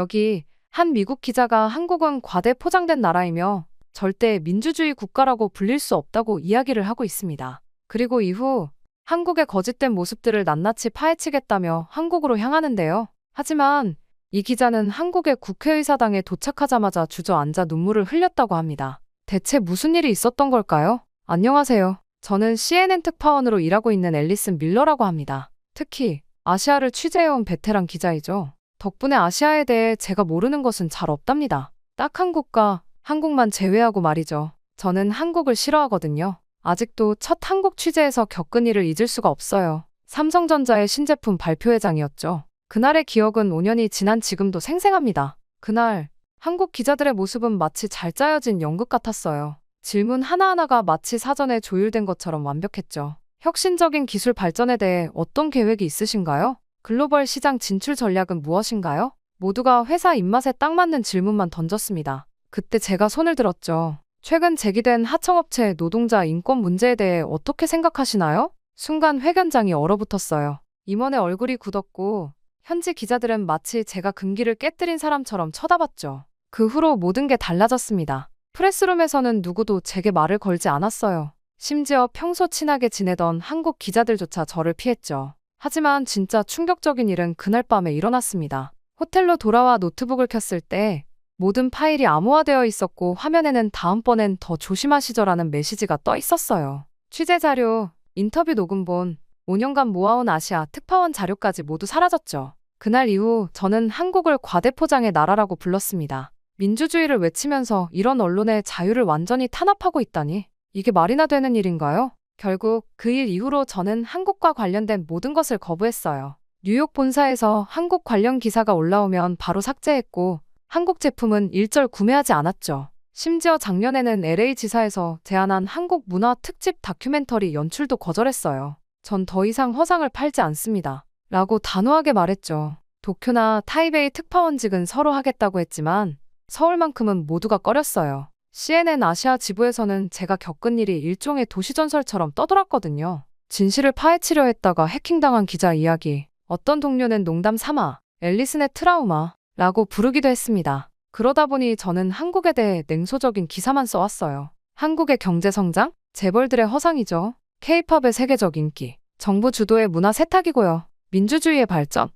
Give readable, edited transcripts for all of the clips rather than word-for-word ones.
여기 한 미국 기자가 한국은 과대 포장된 나라이며 절대 민주주의 국가라고 불릴 수 없다고 이야기를 하고 있습니다. 그리고 이후 한국의 거짓된 모습들을 낱낱이 파헤치겠다며 한국으로 향하는데요. 하지만 이 기자는 한국의 국회의사당에 도착하자마자 주저앉아 눈물을 흘렸다고 합니다. 대체 무슨 일이 있었던 걸까요? 안녕하세요. 저는 CNN 특파원으로 일하고 있는 앨리슨 밀러라고 합니다. 특히 아시아를 취재해온 베테랑 기자이죠. 덕분에 아시아에 대해 제가 모르는 것은 잘 없답니다. 딱 한 국가, 한국만 제외하고 말이죠. 저는 한국을 싫어하거든요. 아직도 첫 한국 취재에서 겪은 일을 잊을 수가 없어요. 삼성전자의 신제품 발표회장이었죠. 그날의 기억은 5년이 지난 지금도 생생합니다. 그날 한국 기자들의 모습은 마치 잘 짜여진 연극 같았어요. 질문 하나하나가 마치 사전에 조율된 것처럼 완벽했죠. 혁신적인 기술 발전에 대해 어떤 계획이 있으신가요? 글로벌 시장 진출 전략은 무엇인가요? 모두가 회사 입맛에 딱 맞는 질문만 던졌습니다. 그때 제가 손을 들었죠. 최근 제기된 하청업체 노동자 인권 문제에 대해 어떻게 생각하시나요? 순간 회견장이 얼어붙었어요. 임원의 얼굴이 굳었고 현지 기자들은 마치 제가 금기를 깨뜨린 사람처럼 쳐다봤죠. 그 후로 모든 게 달라졌습니다. 프레스룸에서는 누구도 제게 말을 걸지 않았어요. 심지어 평소 친하게 지내던 한국 기자들조차 저를 피했죠. 하지만 진짜 충격적인 일은 그날 밤에 일어났습니다. 호텔로 돌아와 노트북을 켰을 때 모든 파일이 암호화되어 있었고 화면에는 다음번엔 더 조심하시죠라는 메시지가 떠 있었어요. 취재 자료, 인터뷰 녹음본, 5년간 모아온 아시아 특파원 자료까지 모두 사라졌죠. 그날 이후 저는 한국을 과대포장의 나라라고 불렀습니다. 민주주의를 외치면서 이런 언론의 자유를 완전히 탄압하고 있다니 이게 말이나 되는 일인가요? 결국 그 일 이후로 저는 한국과 관련된 모든 것을 거부했어요. 뉴욕 본사에서 한국 관련 기사가 올라오면 바로 삭제했고 한국 제품은 일절 구매하지 않았죠. 심지어 작년에는 LA 지사에서 제안한 한국 문화 특집 다큐멘터리 연출도 거절했어요. 전 더 이상 허상을 팔지 않습니다. 라고 단호하게 말했죠. 도쿄나 타이베이 특파원직은 서로 하겠다고 했지만 서울만큼은 모두가 꺼렸어요. CNN 아시아 지부에서는 제가 겪은 일이 일종의 도시전설처럼 떠돌았거든요. 진실을 파헤치려 했다가 해킹당한 기자 이야기. 어떤 동료는 농담 삼아 앨리슨의 트라우마라고 부르기도 했습니다. 그러다 보니 저는 한국에 대해 냉소적인 기사만 써왔어요. 한국의 경제성장? 재벌들의 허상이죠. K-팝의 세계적 인기. 정부 주도의 문화 세탁이고요. 민주주의의 발전.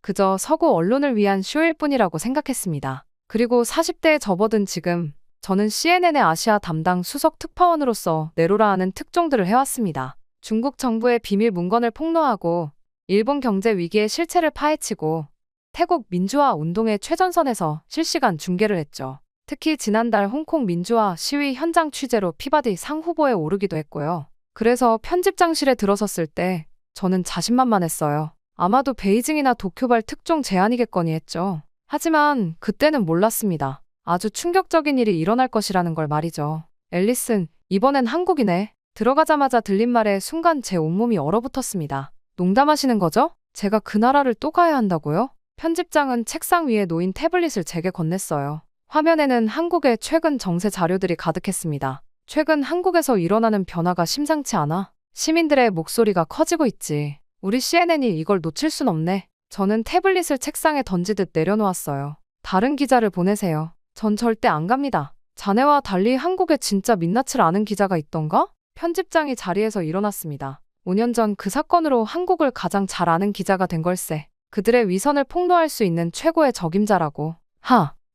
그저 서구 언론을 위한 쇼일 뿐이라고 생각했습니다. 그리고 40대에 접어든 지금 저는 CNN의 아시아 담당 수석 특파원으로서 내로라 하는 특종들을 해왔습니다. 중국 정부의 비밀 문건을 폭로하고 일본 경제 위기의 실체를 파헤치고 태국 민주화 운동의 최전선에서 실시간 중계를 했죠. 특히 지난달 홍콩 민주화 시위 현장 취재로 피바디 상 후보에 오르기도 했고요. 그래서 편집장실에 들어섰을 때 저는 자신만만했어요. 아마도 베이징이나 도쿄발 특종 제안이겠거니 했죠. 하지만 그때는 몰랐습니다. 아주 충격적인 일이 일어날 것이라는 걸 말이죠. 앨리슨, 이번엔 한국이네. 들어가자마자 들린 말에 순간 제 온몸이 얼어붙었습니다. 농담하시는 거죠? 제가 그 나라를 또 가야 한다고요? 편집장은 책상 위에 놓인 태블릿을 제게 건넸어요. 화면에는 한국의 최근 정세 자료들이 가득했습니다. 최근 한국에서 일어나는 변화가 심상치 않아. 시민들의 목소리가 커지고 있지. 우리 CNN이 이걸 놓칠 순 없네. 저는 태블릿을 책상에 던지듯 내려놓았어요. 다른 기자를 보내세요. 전 절대 안 갑니다. 자네와 달리 한국에 진짜 민낯을 아는 기자가 있던가? 편집장이 자리에서 일어났습니다. 5년 전 그 사건으로 한국을 가장 잘 아는 기자가 된 걸세. 그들의 위선을 폭로할 수 있는 최고의 적임자라고.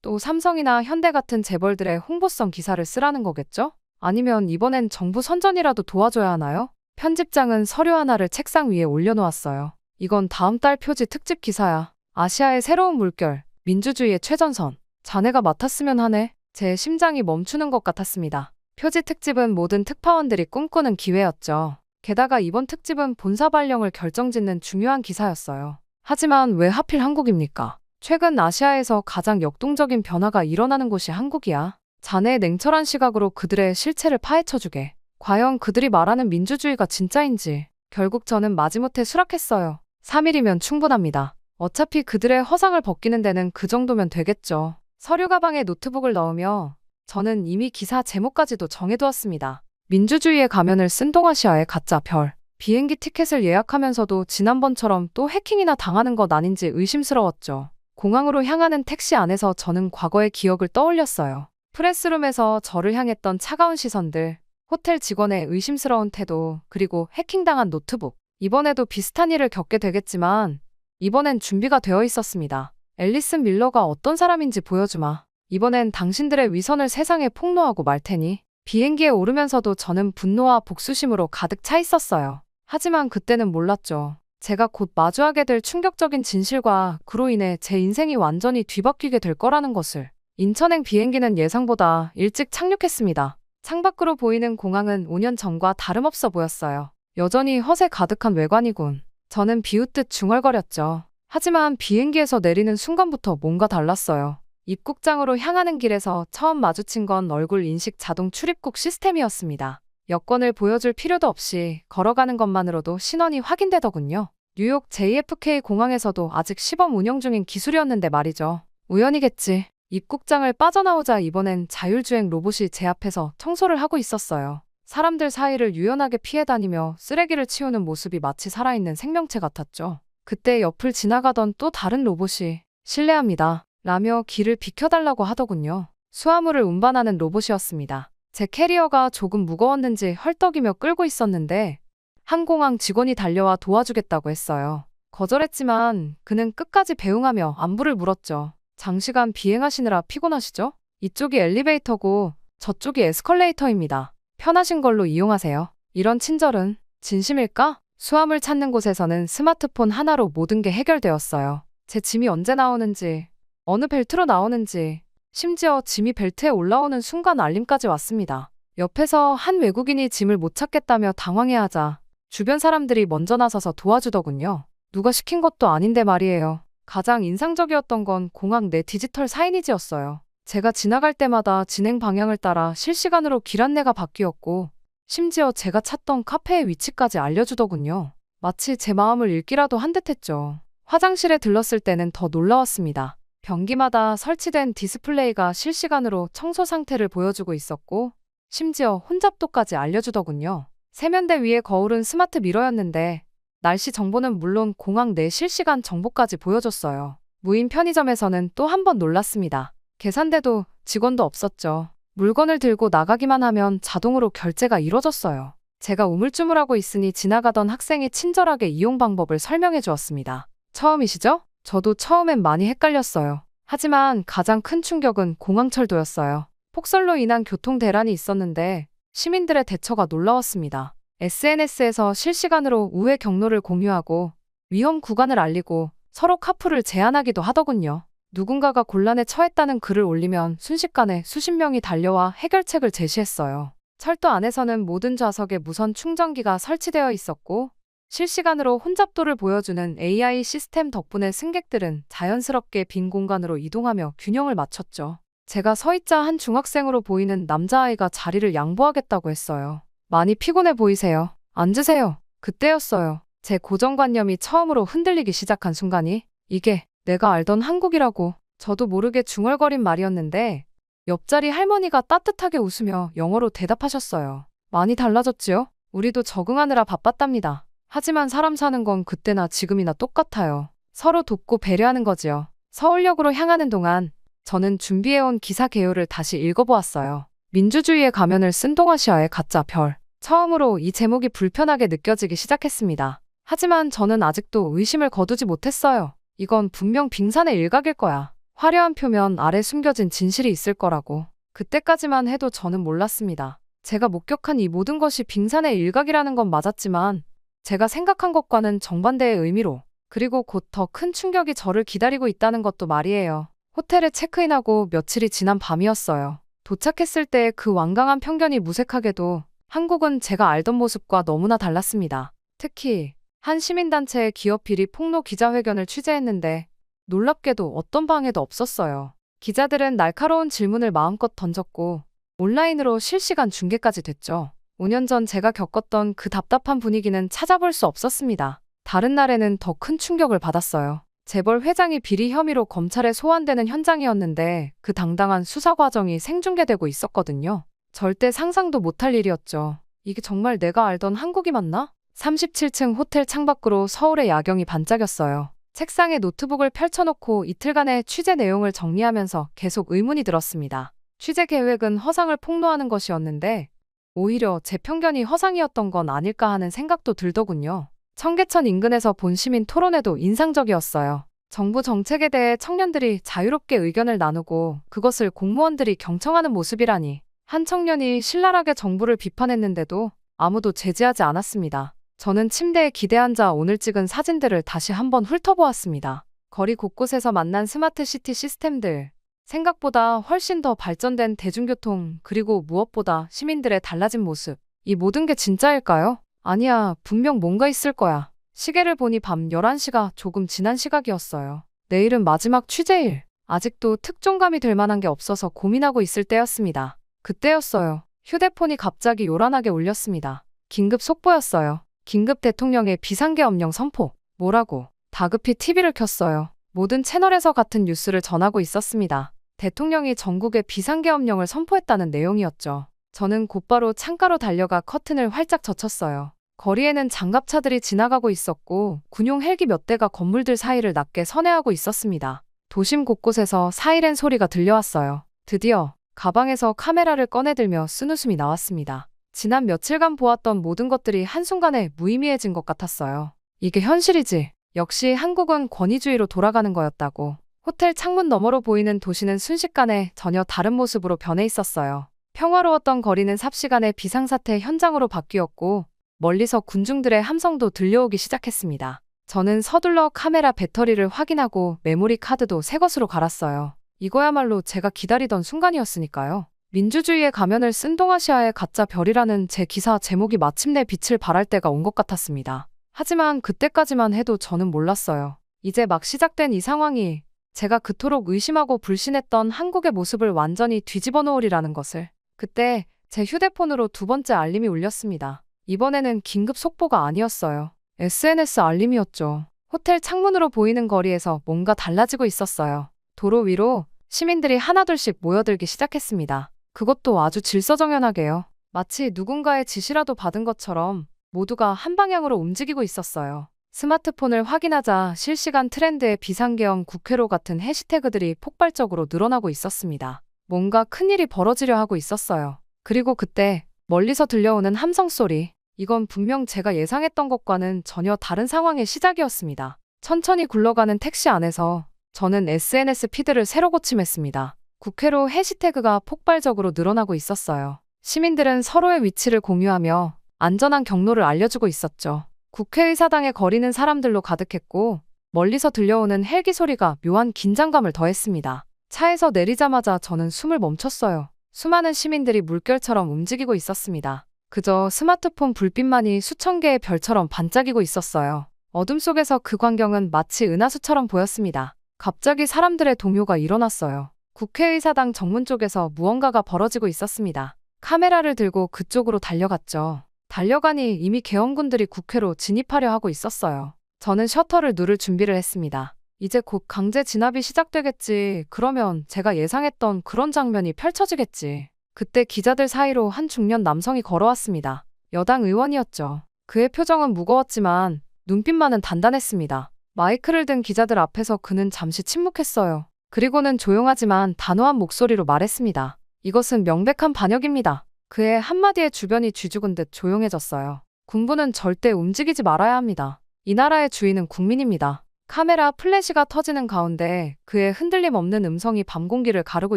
또 삼성이나 현대 같은 재벌들의 홍보성 기사를 쓰라는 거겠죠? 아니면 이번엔 정부 선전이라도 도와줘야 하나요? 편집장은 서류 하나를 책상 위에 올려놓았어요. 이건 다음 달 표지 특집 기사야. 아시아의 새로운 물결, 민주주의의 최전선. 자네가 맡았으면 하네. 제 심장이 멈추는 것 같았습니다. 표지 특집은 모든 특파원들이 꿈꾸는 기회였죠. 게다가 이번 특집은 본사 발령을 결정짓는 중요한 기사였어요. 하지만 왜 하필 한국입니까? 최근 아시아에서 가장 역동적인 변화가 일어나는 곳이 한국이야. 자네의 냉철한 시각으로 그들의 실체를 파헤쳐주게. 과연 그들이 말하는 민주주의가 진짜인지. 결국 저는 마지못해 수락했어요. 3일이면 충분합니다. 어차피 그들의 허상을 벗기는 데는 그 정도면 되겠죠. 서류 가방에 노트북을 넣으며 저는 이미 기사 제목까지도 정해두었습니다. 민주주의의 가면을 쓴 동아시아의 가짜 별. 비행기 티켓을 예약하면서도 지난번처럼 또 해킹이나 당하는 것 아닌지 의심스러웠죠. 공항으로 향하는 택시 안에서 저는 과거의 기억을 떠올렸어요. 프레스룸에서 저를 향했던 차가운 시선들, 호텔 직원의 의심스러운 태도, 그리고 해킹당한 노트북. 이번에도 비슷한 일을 겪게 되겠지만 이번엔 준비가 되어 있었습니다. 앨리슨 밀러가 어떤 사람인지 보여주마. 이번엔 당신들의 위선을 세상에 폭로하고 말 테니. 비행기에 오르면서도 저는 분노와 복수심으로 가득 차 있었어요. 하지만 그때는 몰랐죠. 제가 곧 마주하게 될 충격적인 진실과 그로 인해 제 인생이 완전히 뒤바뀌게 될 거라는 것을. 인천행 비행기는 예상보다 일찍 착륙했습니다. 창밖으로 보이는 공항은 5년 전과 다름없어 보였어요. 여전히 허세 가득한 외관이군. 저는 비웃듯 중얼거렸죠. 하지만 비행기에서 내리는 순간부터 뭔가 달랐어요. 입국장으로 향하는 길에서 처음 마주친 건 얼굴 인식 자동 출입국 시스템이었습니다. 여권을 보여줄 필요도 없이 걸어가는 것만으로도 신원이 확인되더군요. 뉴욕 JFK 공항에서도 아직 시범 운영 중인 기술이었는데 말이죠. 우연이겠지. 입국장을 빠져나오자 이번엔 자율주행 로봇이 제 앞에서 청소를 하고 있었어요. 사람들 사이를 유연하게 피해 다니며 쓰레기를 치우는 모습이 마치 살아있는 생명체 같았죠. 그때 옆을 지나가던 또 다른 로봇이 실례합니다 라며 길을 비켜달라고 하더군요. 수화물을 운반하는 로봇이었습니다. 제 캐리어가 조금 무거웠는지 헐떡이며 끌고 있었는데 항공항 직원이 달려와 도와주겠다고 했어요. 거절했지만 그는 끝까지 배웅하며 안부를 물었죠. 장시간 비행하시느라 피곤하시죠? 이쪽이 엘리베이터고 저쪽이 에스컬레이터입니다. 편하신 걸로 이용하세요. 이런 친절은 진심일까? 수화물 찾는 곳에서는 스마트폰 하나로 모든 게 해결되었어요. 제 짐이 언제 나오는지, 어느 벨트로 나오는지, 심지어 짐이 벨트에 올라오는 순간 알림까지 왔습니다. 옆에서 한 외국인이 짐을 못 찾겠다며 당황해하자 주변 사람들이 먼저 나서서 도와주더군요. 누가 시킨 것도 아닌데 말이에요. 가장 인상적이었던 건 공항 내 디지털 사이니지였어요. 제가 지나갈 때마다 진행 방향을 따라 실시간으로 길 안내가 바뀌었고 심지어 제가 찾던 카페의 위치까지 알려주더군요. 마치 제 마음을 읽기라도 한 듯했죠. 화장실에 들렀을 때는 더 놀라웠습니다. 변기마다 설치된 디스플레이가 실시간으로 청소 상태를 보여주고 있었고 심지어 혼잡도까지 알려주더군요. 세면대 위에 거울은 스마트 미러였는데 날씨 정보는 물론 공항 내 실시간 정보까지 보여줬어요. 무인 편의점에서는 또 한 번 놀랐습니다. 계산대도 직원도 없었죠. 물건을 들고 나가기만 하면 자동으로 결제가 이뤄졌어요. 제가 우물쭈물하고 있으니 지나가던 학생이 친절하게 이용 방법을 설명해 주었습니다. 처음이시죠? 저도 처음엔 많이 헷갈렸어요. 하지만 가장 큰 충격은 공항철도였어요. 폭설로 인한 교통 대란이 있었는데 시민들의 대처가 놀라웠습니다. SNS에서 실시간으로 우회 경로를 공유하고 위험 구간을 알리고 서로 카풀을 제한하기도 하더군요. 누군가가 곤란에 처했다는 글을 올리면 순식간에 수십 명이 달려와 해결책을 제시했어요. 철도 안에서는 모든 좌석에 무선 충전기가 설치되어 있었고 실시간으로 혼잡도를 보여주는 AI 시스템 덕분에 승객들은 자연스럽게 빈 공간으로 이동하며 균형을 맞췄죠. 제가 서 있자 한 중학생으로 보이는 남자아이가 자리를 양보하겠다고 했어요. 많이 피곤해 보이세요. 앉으세요. 그때였어요. 제 고정관념이 처음으로 흔들리기 시작한 순간이 이게 내가 알던 한국이라고. 저도 모르게 중얼거린 말이었는데 옆자리 할머니가 따뜻하게 웃으며 영어로 대답하셨어요. 많이 달라졌지요? 우리도 적응하느라 바빴답니다. 하지만 사람 사는 건 그때나 지금이나 똑같아요. 서로 돕고 배려하는 거지요. 서울역으로 향하는 동안 저는 준비해온 기사 개요를 다시 읽어보았어요. 민주주의의 가면을 쓴 동아시아의 가짜 별. 처음으로 이 제목이 불편하게 느껴지기 시작했습니다. 하지만 저는 아직도 의심을 거두지 못했어요. 이건 분명 빙산의 일각일 거야. 화려한 표면 아래 숨겨진 진실이 있을 거라고. 그때까지만 해도 저는 몰랐습니다. 제가 목격한 이 모든 것이 빙산의 일각이라는 건 맞았지만 제가 생각한 것과는 정반대의 의미로 그리고 곧 더 큰 충격이 저를 기다리고 있다는 것도 말이에요. 호텔에 체크인하고 며칠이 지난 밤이었어요. 도착했을 때 그 완강한 편견이 무색하게도 한국은 제가 알던 모습과 너무나 달랐습니다. 특히 한 시민단체의 기업 비리 폭로 기자회견을 취재했는데 놀랍게도 어떤 방해도 없었어요. 기자들은 날카로운 질문을 마음껏 던졌고 온라인으로 실시간 중계까지 됐죠. 5년 전 제가 겪었던 그 답답한 분위기는 찾아볼 수 없었습니다. 다른 날에는 더 큰 충격을 받았어요. 재벌 회장이 비리 혐의로 검찰에 소환되는 현장이었는데 그 당당한 수사 과정이 생중계되고 있었거든요. 절대 상상도 못할 일이었죠. 이게 정말 내가 알던 한국이 맞나? 37층 호텔 창밖으로 서울의 야경이 반짝였어요. 책상에 노트북을 펼쳐놓고 이틀간의 취재 내용을 정리하면서 계속 의문이 들었습니다. 취재 계획은 허상을 폭로하는 것이었는데 오히려 제 편견이 허상이었던 건 아닐까 하는 생각도 들더군요. 청계천 인근에서 본 시민 토론회도 인상적이었어요. 정부 정책에 대해 청년들이 자유롭게 의견을 나누고 그것을 공무원들이 경청하는 모습이라니. 한 청년이 신랄하게 정부를 비판했는데도 아무도 제지하지 않았습니다. 저는 침대에 기대 앉아 오늘 찍은 사진들을 다시 한번 훑어보았습니다. 거리 곳곳에서 만난 스마트 시티 시스템들, 생각보다 훨씬 더 발전된 대중교통, 그리고 무엇보다 시민들의 달라진 모습. 이 모든 게 진짜일까요? 아니야, 분명 뭔가 있을 거야. 시계를 보니 밤 11시가 조금 지난 시각이었어요. 내일은 마지막 취재일. 아직도 특종감이 될 만한 게 없어서 고민하고 있을 때였습니다. 그때였어요. 휴대폰이 갑자기 요란하게 울렸습니다. 긴급 속보였어요. 긴급 대통령의 비상계엄령 선포. 뭐라고? 다급히 TV를 켰어요. 모든 채널에서 같은 뉴스를 전하고 있었습니다. 대통령이 전국에 비상계엄령을 선포했다는 내용이었죠. 저는 곧바로 창가로 달려가 커튼을 활짝 젖혔어요. 거리에는 장갑차들이 지나가고 있었고 군용 헬기 몇 대가 건물들 사이를 낮게 선회하고 있었습니다. 도심 곳곳에서 사이렌 소리가 들려왔어요. 드디어 가방에서 카메라를 꺼내들며 쓴웃음이 나왔습니다. 지난 며칠간 보았던 모든 것들이 한순간에 무의미해진 것 같았어요. 이게 현실이지. 역시 한국은 권위주의로 돌아가는 거였다고. 호텔 창문 너머로 보이는 도시는 순식간에 전혀 다른 모습으로 변해 있었어요. 평화로웠던 거리는 삽시간에 비상사태 현장으로 바뀌었고 멀리서 군중들의 함성도 들려오기 시작했습니다. 저는 서둘러 카메라 배터리를 확인하고 메모리 카드도 새 것으로 갈았어요. 이거야말로 제가 기다리던 순간이었으니까요. 민주주의의 가면을 쓴 동아시아의 가짜 별이라는 제 기사 제목이 마침내 빛을 발할 때가 온 것 같았습니다. 하지만 그때까지만 해도 저는 몰랐어요. 이제 막 시작된 이 상황이 제가 그토록 의심하고 불신했던 한국의 모습을 완전히 뒤집어 놓으리라는 것을. 그때 제 휴대폰으로 두 번째 알림이 울렸습니다. 이번에는 긴급 속보가 아니었어요. SNS 알림이었죠. 호텔 창문으로 보이는 거리에서 뭔가 달라지고 있었어요. 도로 위로 시민들이 하나둘씩 모여들기 시작했습니다. 그것도 아주 질서정연하게요. 마치 누군가의 지시라도 받은 것처럼 모두가 한 방향으로 움직이고 있었어요. 스마트폰을 확인하자 실시간 트렌드의 비상계엄 국회로 같은 해시태그들이 폭발적으로 늘어나고 있었습니다. 뭔가 큰일이 벌어지려 하고 있었어요. 그리고 그때 멀리서 들려오는 함성 소리. 이건 분명 제가 예상했던 것과는 전혀 다른 상황의 시작이었습니다. 천천히 굴러가는 택시 안에서 저는 SNS 피드를 새로 고침했습니다. 국회로 해시태그가 폭발적으로 늘어나고 있었어요. 시민들은 서로의 위치를 공유하며 안전한 경로를 알려주고 있었죠. 국회의사당의 거리는 사람들로 가득했고 멀리서 들려오는 헬기 소리가 묘한 긴장감을 더했습니다. 차에서 내리자마자 저는 숨을 멈췄어요. 수많은 시민들이 물결처럼 움직이고 있었습니다. 그저 스마트폰 불빛만이 수천 개의 별처럼 반짝이고 있었어요. 어둠 속에서 그 광경은 마치 은하수처럼 보였습니다. 갑자기 사람들의 동요가 일어났어요. 국회의사당 정문 쪽에서 무언가가 벌어지고 있었습니다. 카메라를 들고 그쪽으로 달려갔죠. 달려가니 이미 계엄군들이 국회로 진입하려 하고 있었어요. 저는 셔터를 누를 준비를 했습니다. 이제 곧 강제 진압이 시작되겠지. 그러면 제가 예상했던 그런 장면이 펼쳐지겠지. 그때 기자들 사이로 한 중년 남성이 걸어왔습니다. 여당 의원이었죠. 그의 표정은 무거웠지만 눈빛만은 단단했습니다. 마이크를 든 기자들 앞에서 그는 잠시 침묵했어요. 그리고는 조용하지만 단호한 목소리로 말했습니다. 이것은 명백한 반역입니다. 그의 한마디에 주변이 쥐죽은 듯 조용해졌어요. 군부는 절대 움직이지 말아야 합니다. 이 나라의 주인은 국민입니다. 카메라 플래시가 터지는 가운데 그의 흔들림 없는 음성이 밤 공기를 가르고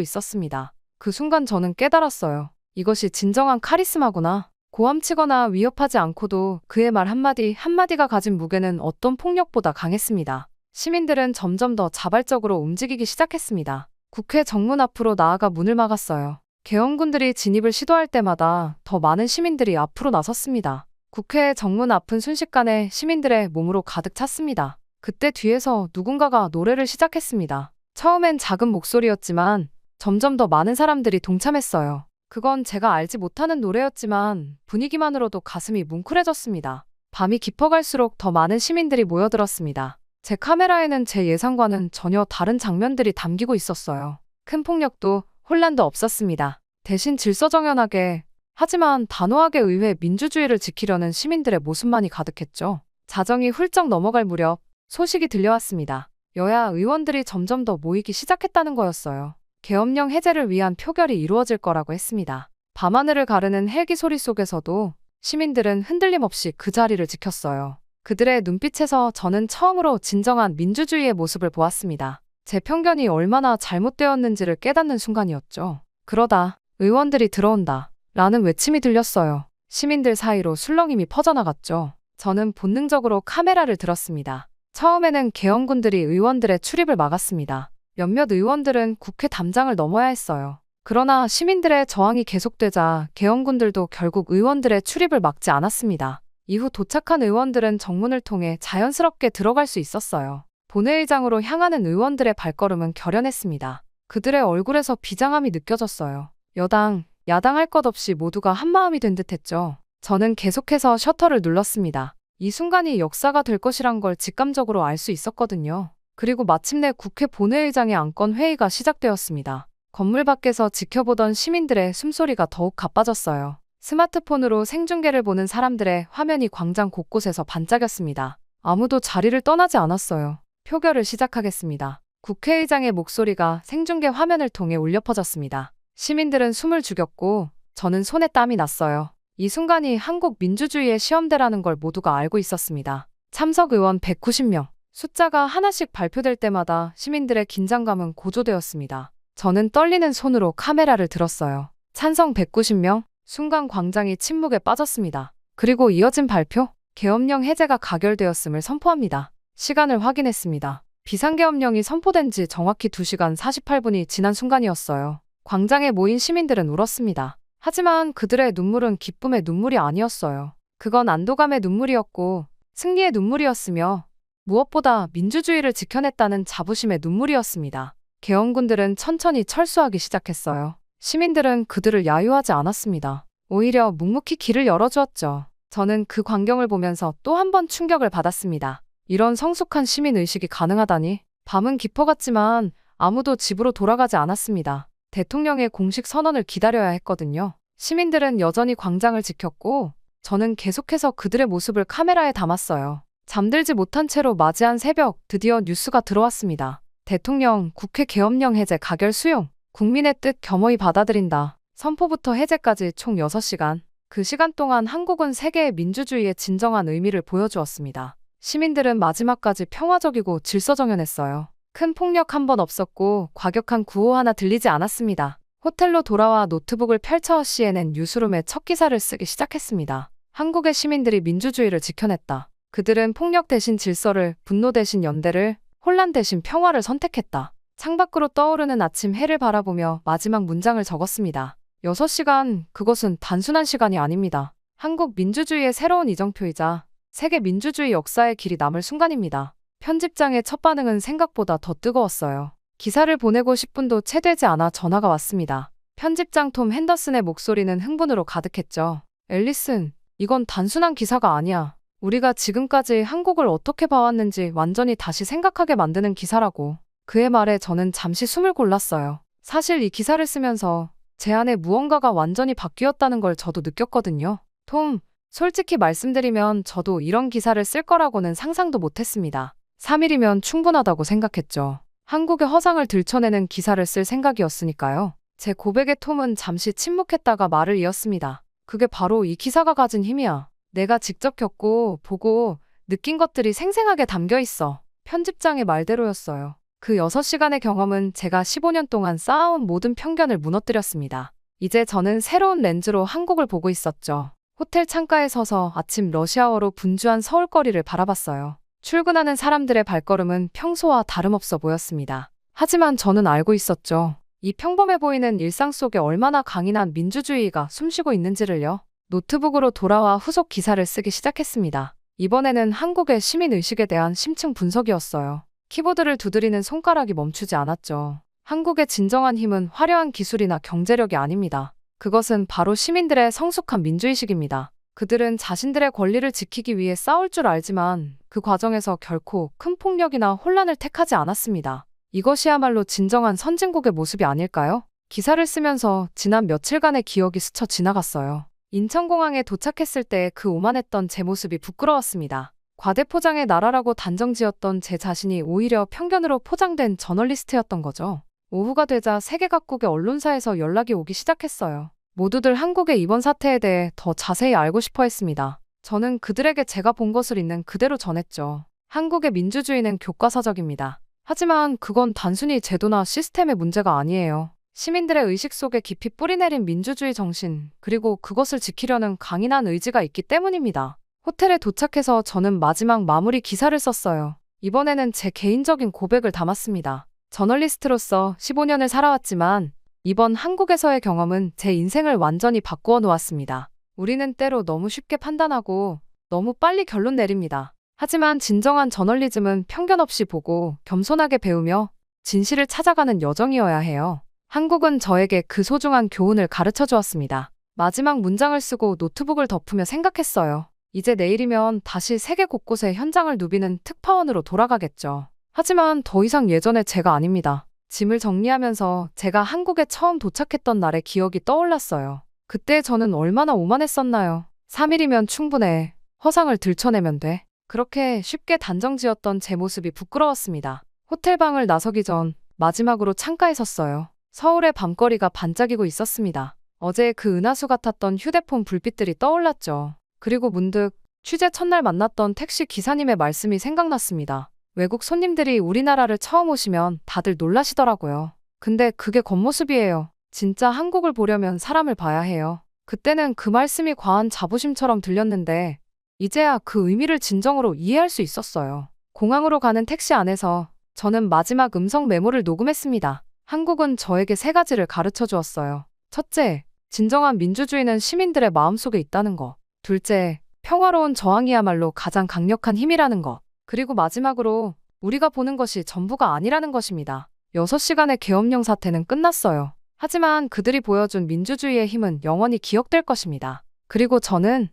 있었습니다. 그 순간 저는 깨달았어요. 이것이 진정한 카리스마구나. 고함치거나 위협하지 않고도 그의 말 한마디 한마디가 가진 무게는 어떤 폭력보다 강했습니다. 시민들은 점점 더 자발적으로 움직이기 시작했습니다. 국회 정문 앞으로 나아가 문을 막았어요. 계엄군들이 진입을 시도할 때마다 더 많은 시민들이 앞으로 나섰습니다. 국회 정문 앞은 순식간에 시민들의 몸으로 가득 찼습니다. 그때 뒤에서 누군가가 노래를 시작했습니다. 처음엔 작은 목소리였지만 점점 더 많은 사람들이 동참했어요. 그건 제가 알지 못하는 노래였지만 분위기만으로도 가슴이 뭉클해졌습니다. 밤이 깊어갈수록 더 많은 시민들이 모여들었습니다. 제 카메라에는 제 예상과는 전혀 다른 장면들이 담기고 있었어요. 큰 폭력도 혼란도 없었습니다. 대신 질서정연하게 하지만 단호하게 의회 민주주의를 지키려는 시민들의 모습만이 가득했죠. 자정이 훌쩍 넘어갈 무렵 소식이 들려왔습니다. 여야 의원들이 점점 더 모이기 시작했다는 거였어요. 계엄령 해제를 위한 표결이 이루어질 거라고 했습니다. 밤하늘을 가르는 헬기 소리 속에서도 시민들은 흔들림 없이 그 자리를 지켰어요. 그들의 눈빛에서 저는 처음으로 진정한 민주주의의 모습을 보았습니다. 제 편견이 얼마나 잘못되었는지를 깨닫는 순간이었죠. 그러다 의원들이 들어온다 라는 외침이 들렸어요. 시민들 사이로 술렁임이 퍼져나갔죠. 저는 본능적으로 카메라를 들었습니다. 처음에는 계엄군들이 의원들의 출입을 막았습니다. 몇몇 의원들은 국회 담장을 넘어야 했어요. 그러나 시민들의 저항이 계속되자 계엄군들도 결국 의원들의 출입을 막지 않았습니다. 이후 도착한 의원들은 정문을 통해 자연스럽게 들어갈 수 있었어요. 본회의장으로 향하는 의원들의 발걸음은 결연했습니다. 그들의 얼굴에서 비장함이 느껴졌어요. 여당, 야당 할 것 없이 모두가 한마음이 된 듯했죠. 저는 계속해서 셔터를 눌렀습니다. 이 순간이 역사가 될 것이란 걸 직감적으로 알 수 있었거든요. 그리고 마침내 국회 본회의장의 안건 회의가 시작되었습니다. 건물 밖에서 지켜보던 시민들의 숨소리가 더욱 가빠졌어요. 스마트폰으로 생중계를 보는 사람들의 화면이 광장 곳곳에서 반짝였습니다. 아무도 자리를 떠나지 않았어요. 표결을 시작하겠습니다. 국회의장의 목소리가 생중계 화면을 통해 울려 퍼졌습니다. 시민들은 숨을 죽였고 저는 손에 땀이 났어요. 이 순간이 한국 민주주의의 시험대라는 걸 모두가 알고 있었습니다. 참석 의원 190명. 숫자가 하나씩 발표될 때마다 시민들의 긴장감은 고조되었습니다. 저는 떨리는 손으로 카메라를 들었어요. 찬성 190명. 순간 광장이 침묵에 빠졌습니다. 그리고 이어진 발표. 계엄령 해제가 가결되었음을 선포합니다. 시간을 확인했습니다. 비상계엄령이 선포된 지 정확히 2시간 48분이 지난 순간이었어요. 광장에 모인 시민들은 울었습니다. 하지만 그들의 눈물은 기쁨의 눈물이 아니었어요. 그건 안도감의 눈물이었고 승리의 눈물이었으며 무엇보다 민주주의를 지켜냈다는 자부심의 눈물이었습니다. 계엄군들은 천천히 철수하기 시작했어요. 시민들은 그들을 야유하지 않았습니다. 오히려 묵묵히 길을 열어주었죠. 저는 그 광경을 보면서 또 한 번 충격을 받았습니다. 이런 성숙한 시민의식이 가능하다니. 밤은 깊어갔지만 아무도 집으로 돌아가지 않았습니다. 대통령의 공식 선언을 기다려야 했거든요. 시민들은 여전히 광장을 지켰고 저는 계속해서 그들의 모습을 카메라에 담았어요. 잠들지 못한 채로 맞이한 새벽, 드디어 뉴스가 들어왔습니다. 대통령, 국회 계엄령 해제 가결 수용. 국민의 뜻 겸허히 받아들인다. 선포부터 해제까지 총 6시간. 그 시간 동안 한국은 세계의 민주주의의 진정한 의미를 보여주었습니다. 시민들은 마지막까지 평화적이고 질서정연했어요. 큰 폭력 한 번 없었고 과격한 구호 하나 들리지 않았습니다. 호텔로 돌아와 노트북을 펼쳐 CNN 뉴스룸에 첫 기사를 쓰기 시작했습니다. 한국의 시민들이 민주주의를 지켜냈다. 그들은 폭력 대신 질서를, 분노 대신 연대를, 혼란 대신 평화를 선택했다. 창밖으로 떠오르는 아침 해를 바라보며 마지막 문장을 적었습니다. 6시간, 그것은 단순한 시간이 아닙니다. 한국 민주주의의 새로운 이정표이자 세계 민주주의 역사의 길이 남을 순간입니다. 편집장의 첫 반응은 생각보다 더 뜨거웠어요. 기사를 보내고 10분도 채 되지 않아 전화가 왔습니다. 편집장 톰 핸더슨의 목소리는 흥분으로 가득했죠. 앨리슨, 이건 단순한 기사가 아니야. 우리가 지금까지 한국을 어떻게 봐왔는지 완전히 다시 생각하게 만드는 기사라고. 그의 말에 저는 잠시 숨을 골랐어요. 사실 이 기사를 쓰면서 제 안에 무언가가 완전히 바뀌었다는 걸 저도 느꼈거든요. 톰, 솔직히 말씀드리면 저도 이런 기사를 쓸 거라고는 상상도 못했습니다. 3일이면 충분하다고 생각했죠. 한국의 허상을 들춰내는 기사를 쓸 생각이었으니까요. 제 고백에 톰은 잠시 침묵했다가 말을 이었습니다. 그게 바로 이 기사가 가진 힘이야. 내가 직접 겪고, 보고, 느낀 것들이 생생하게 담겨 있어. 편집장의 말대로였어요. 그 6시간의 경험은 제가 15년 동안 쌓아온 모든 편견을 무너뜨렸습니다. 이제 저는 새로운 렌즈로 한국을 보고 있었죠. 호텔 창가에 서서 아침 러시아워로 분주한 서울거리를 바라봤어요. 출근하는 사람들의 발걸음은 평소와 다름없어 보였습니다. 하지만 저는 알고 있었죠. 이 평범해 보이는 일상 속에 얼마나 강인한 민주주의가 숨쉬고 있는지를요. 노트북으로 돌아와 후속 기사를 쓰기 시작했습니다. 이번에는 한국의 시민의식에 대한 심층 분석이었어요. 키보드를 두드리는 손가락이 멈추지 않았죠. 한국의 진정한 힘은 화려한 기술이나 경제력이 아닙니다. 그것은 바로 시민들의 성숙한 민주의식입니다. 그들은 자신들의 권리를 지키기 위해 싸울 줄 알지만 그 과정에서 결코 큰 폭력이나 혼란을 택하지 않았습니다. 이것이야말로 진정한 선진국의 모습이 아닐까요? 기사를 쓰면서 지난 며칠간의 기억이 스쳐 지나갔어요. 인천공항에 도착했을 때 그 오만했던 제 모습이 부끄러웠습니다. 과대포장의 나라라고 단정지었던 제 자신이 오히려 편견으로 포장된 저널리스트였던 거죠. 오후가 되자 세계 각국의 언론사에서 연락이 오기 시작했어요. 모두들 한국의 이번 사태에 대해 더 자세히 알고 싶어 했습니다. 저는 그들에게 제가 본 것을 있는 그대로 전했죠. 한국의 민주주의는 교과서적입니다. 하지만 그건 단순히 제도나 시스템의 문제가 아니에요. 시민들의 의식 속에 깊이 뿌리내린 민주주의 정신, 그리고 그것을 지키려는 강인한 의지가 있기 때문입니다. 호텔에 도착해서 저는 마지막 마무리 기사를 썼어요. 이번에는 제 개인적인 고백을 담았습니다. 저널리스트로서 15년을 살아왔지만 이번 한국에서의 경험은 제 인생을 완전히 바꾸어 놓았습니다. 우리는 때로 너무 쉽게 판단하고 너무 빨리 결론 내립니다. 하지만 진정한 저널리즘은 편견 없이 보고 겸손하게 배우며 진실을 찾아가는 여정이어야 해요. 한국은 저에게 그 소중한 교훈을 가르쳐 주었습니다. 마지막 문장을 쓰고 노트북을 덮으며 생각했어요. 이제 내일이면 다시 세계 곳곳에 현장을 누비는 특파원으로 돌아가겠죠. 하지만 더 이상 예전의 제가 아닙니다. 짐을 정리하면서 제가 한국에 처음 도착했던 날의 기억이 떠올랐어요. 그때 저는 얼마나 오만했었나요? 3일이면 충분해. 허상을 들춰내면 돼. 그렇게 쉽게 단정지었던 제 모습이 부끄러웠습니다. 호텔방을 나서기 전 마지막으로 창가에 섰어요. 서울의 밤거리가 반짝이고 있었습니다. 어제 그 은하수 같았던 휴대폰 불빛들이 떠올랐죠. 그리고 문득 취재 첫날 만났던 택시 기사님의 말씀이 생각났습니다. 외국 손님들이 우리나라를 처음 오시면 다들 놀라시더라고요. 근데 그게 겉모습이에요. 진짜 한국을 보려면 사람을 봐야 해요. 그때는 그 말씀이 과한 자부심처럼 들렸는데 이제야 그 의미를 진정으로 이해할 수 있었어요. 공항으로 가는 택시 안에서 저는 마지막 음성 메모를 녹음했습니다. 한국은 저에게 3가지를 가르쳐 주었어요. 첫째, 진정한 민주주의는 시민들의 마음속에 있다는 것. 둘째, 평화로운 저항이야말로 가장 강력한 힘이라는 것. 그리고 마지막으로 우리가 보는 것이 전부가 아니라는 것입니다. 6시간의 계엄령 사태는 끝났어요. 하지만 그들이 보여준 민주주의의 힘은 영원히 기억될 것입니다. 그리고 저는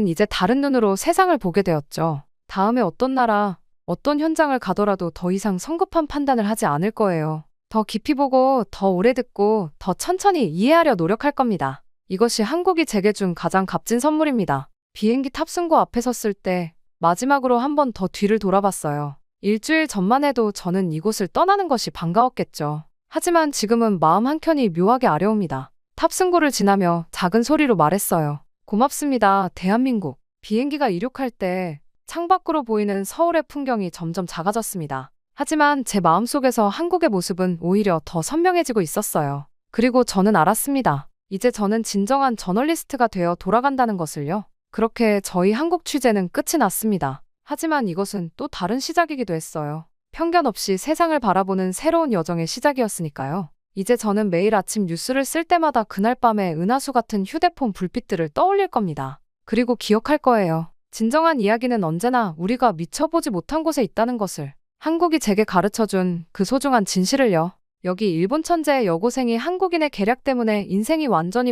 이제 다른 눈으로 세상을 보게 되었죠. 다음에 어떤 나라, 어떤 현장을 가더라도 더 이상 성급한 판단을 하지 않을 거예요. 더 깊이 보고, 더 오래 듣고, 더 천천히 이해하려 노력할 겁니다. 이것이 한국이 제게 준 가장 값진 선물입니다. 비행기 탑승구 앞에 섰을 때 마지막으로 한 번 더 뒤를 돌아봤어요. 일주일 전만 해도 저는 이곳을 떠나는 것이 반가웠겠죠. 하지만 지금은 마음 한켠이 묘하게 아려옵니다. 탑승구를 지나며 작은 소리로 말했어요. 고맙습니다, 대한민국. 비행기가 이륙할 때 창밖으로 보이는 서울의 풍경이 점점 작아졌습니다. 하지만 제 마음속에서 한국의 모습은 오히려 더 선명해지고 있었어요. 그리고 저는 알았습니다. 이제 저는 진정한 저널리스트가 되어 돌아간다는 것을요. 그렇게 저희 한국 취재는 끝이 났습니다. 하지만 이것은 또 다른 시작이기도 했어요. 편견 없이 세상을 바라보는 새로운 여정의 시작이었으니까요. 이제 저는 매일 아침 뉴스를 쓸 때마다 그날 밤의 은하수 같은 휴대폰 불빛들을 떠올릴 겁니다. 그리고 기억할 거예요. 진정한 이야기는 언제나 우리가 미쳐보지 못한 곳에 있다는 것을. 한국이 제게 가르쳐준 그 소중한 진실을요. 여기 일본 천재의 여고생이 한국인의 계략 때문에 인생이 완전히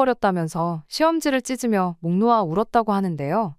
바뀌어버렸다면서 시험지를 찢으며 목 놓아 울었다고 하는데요.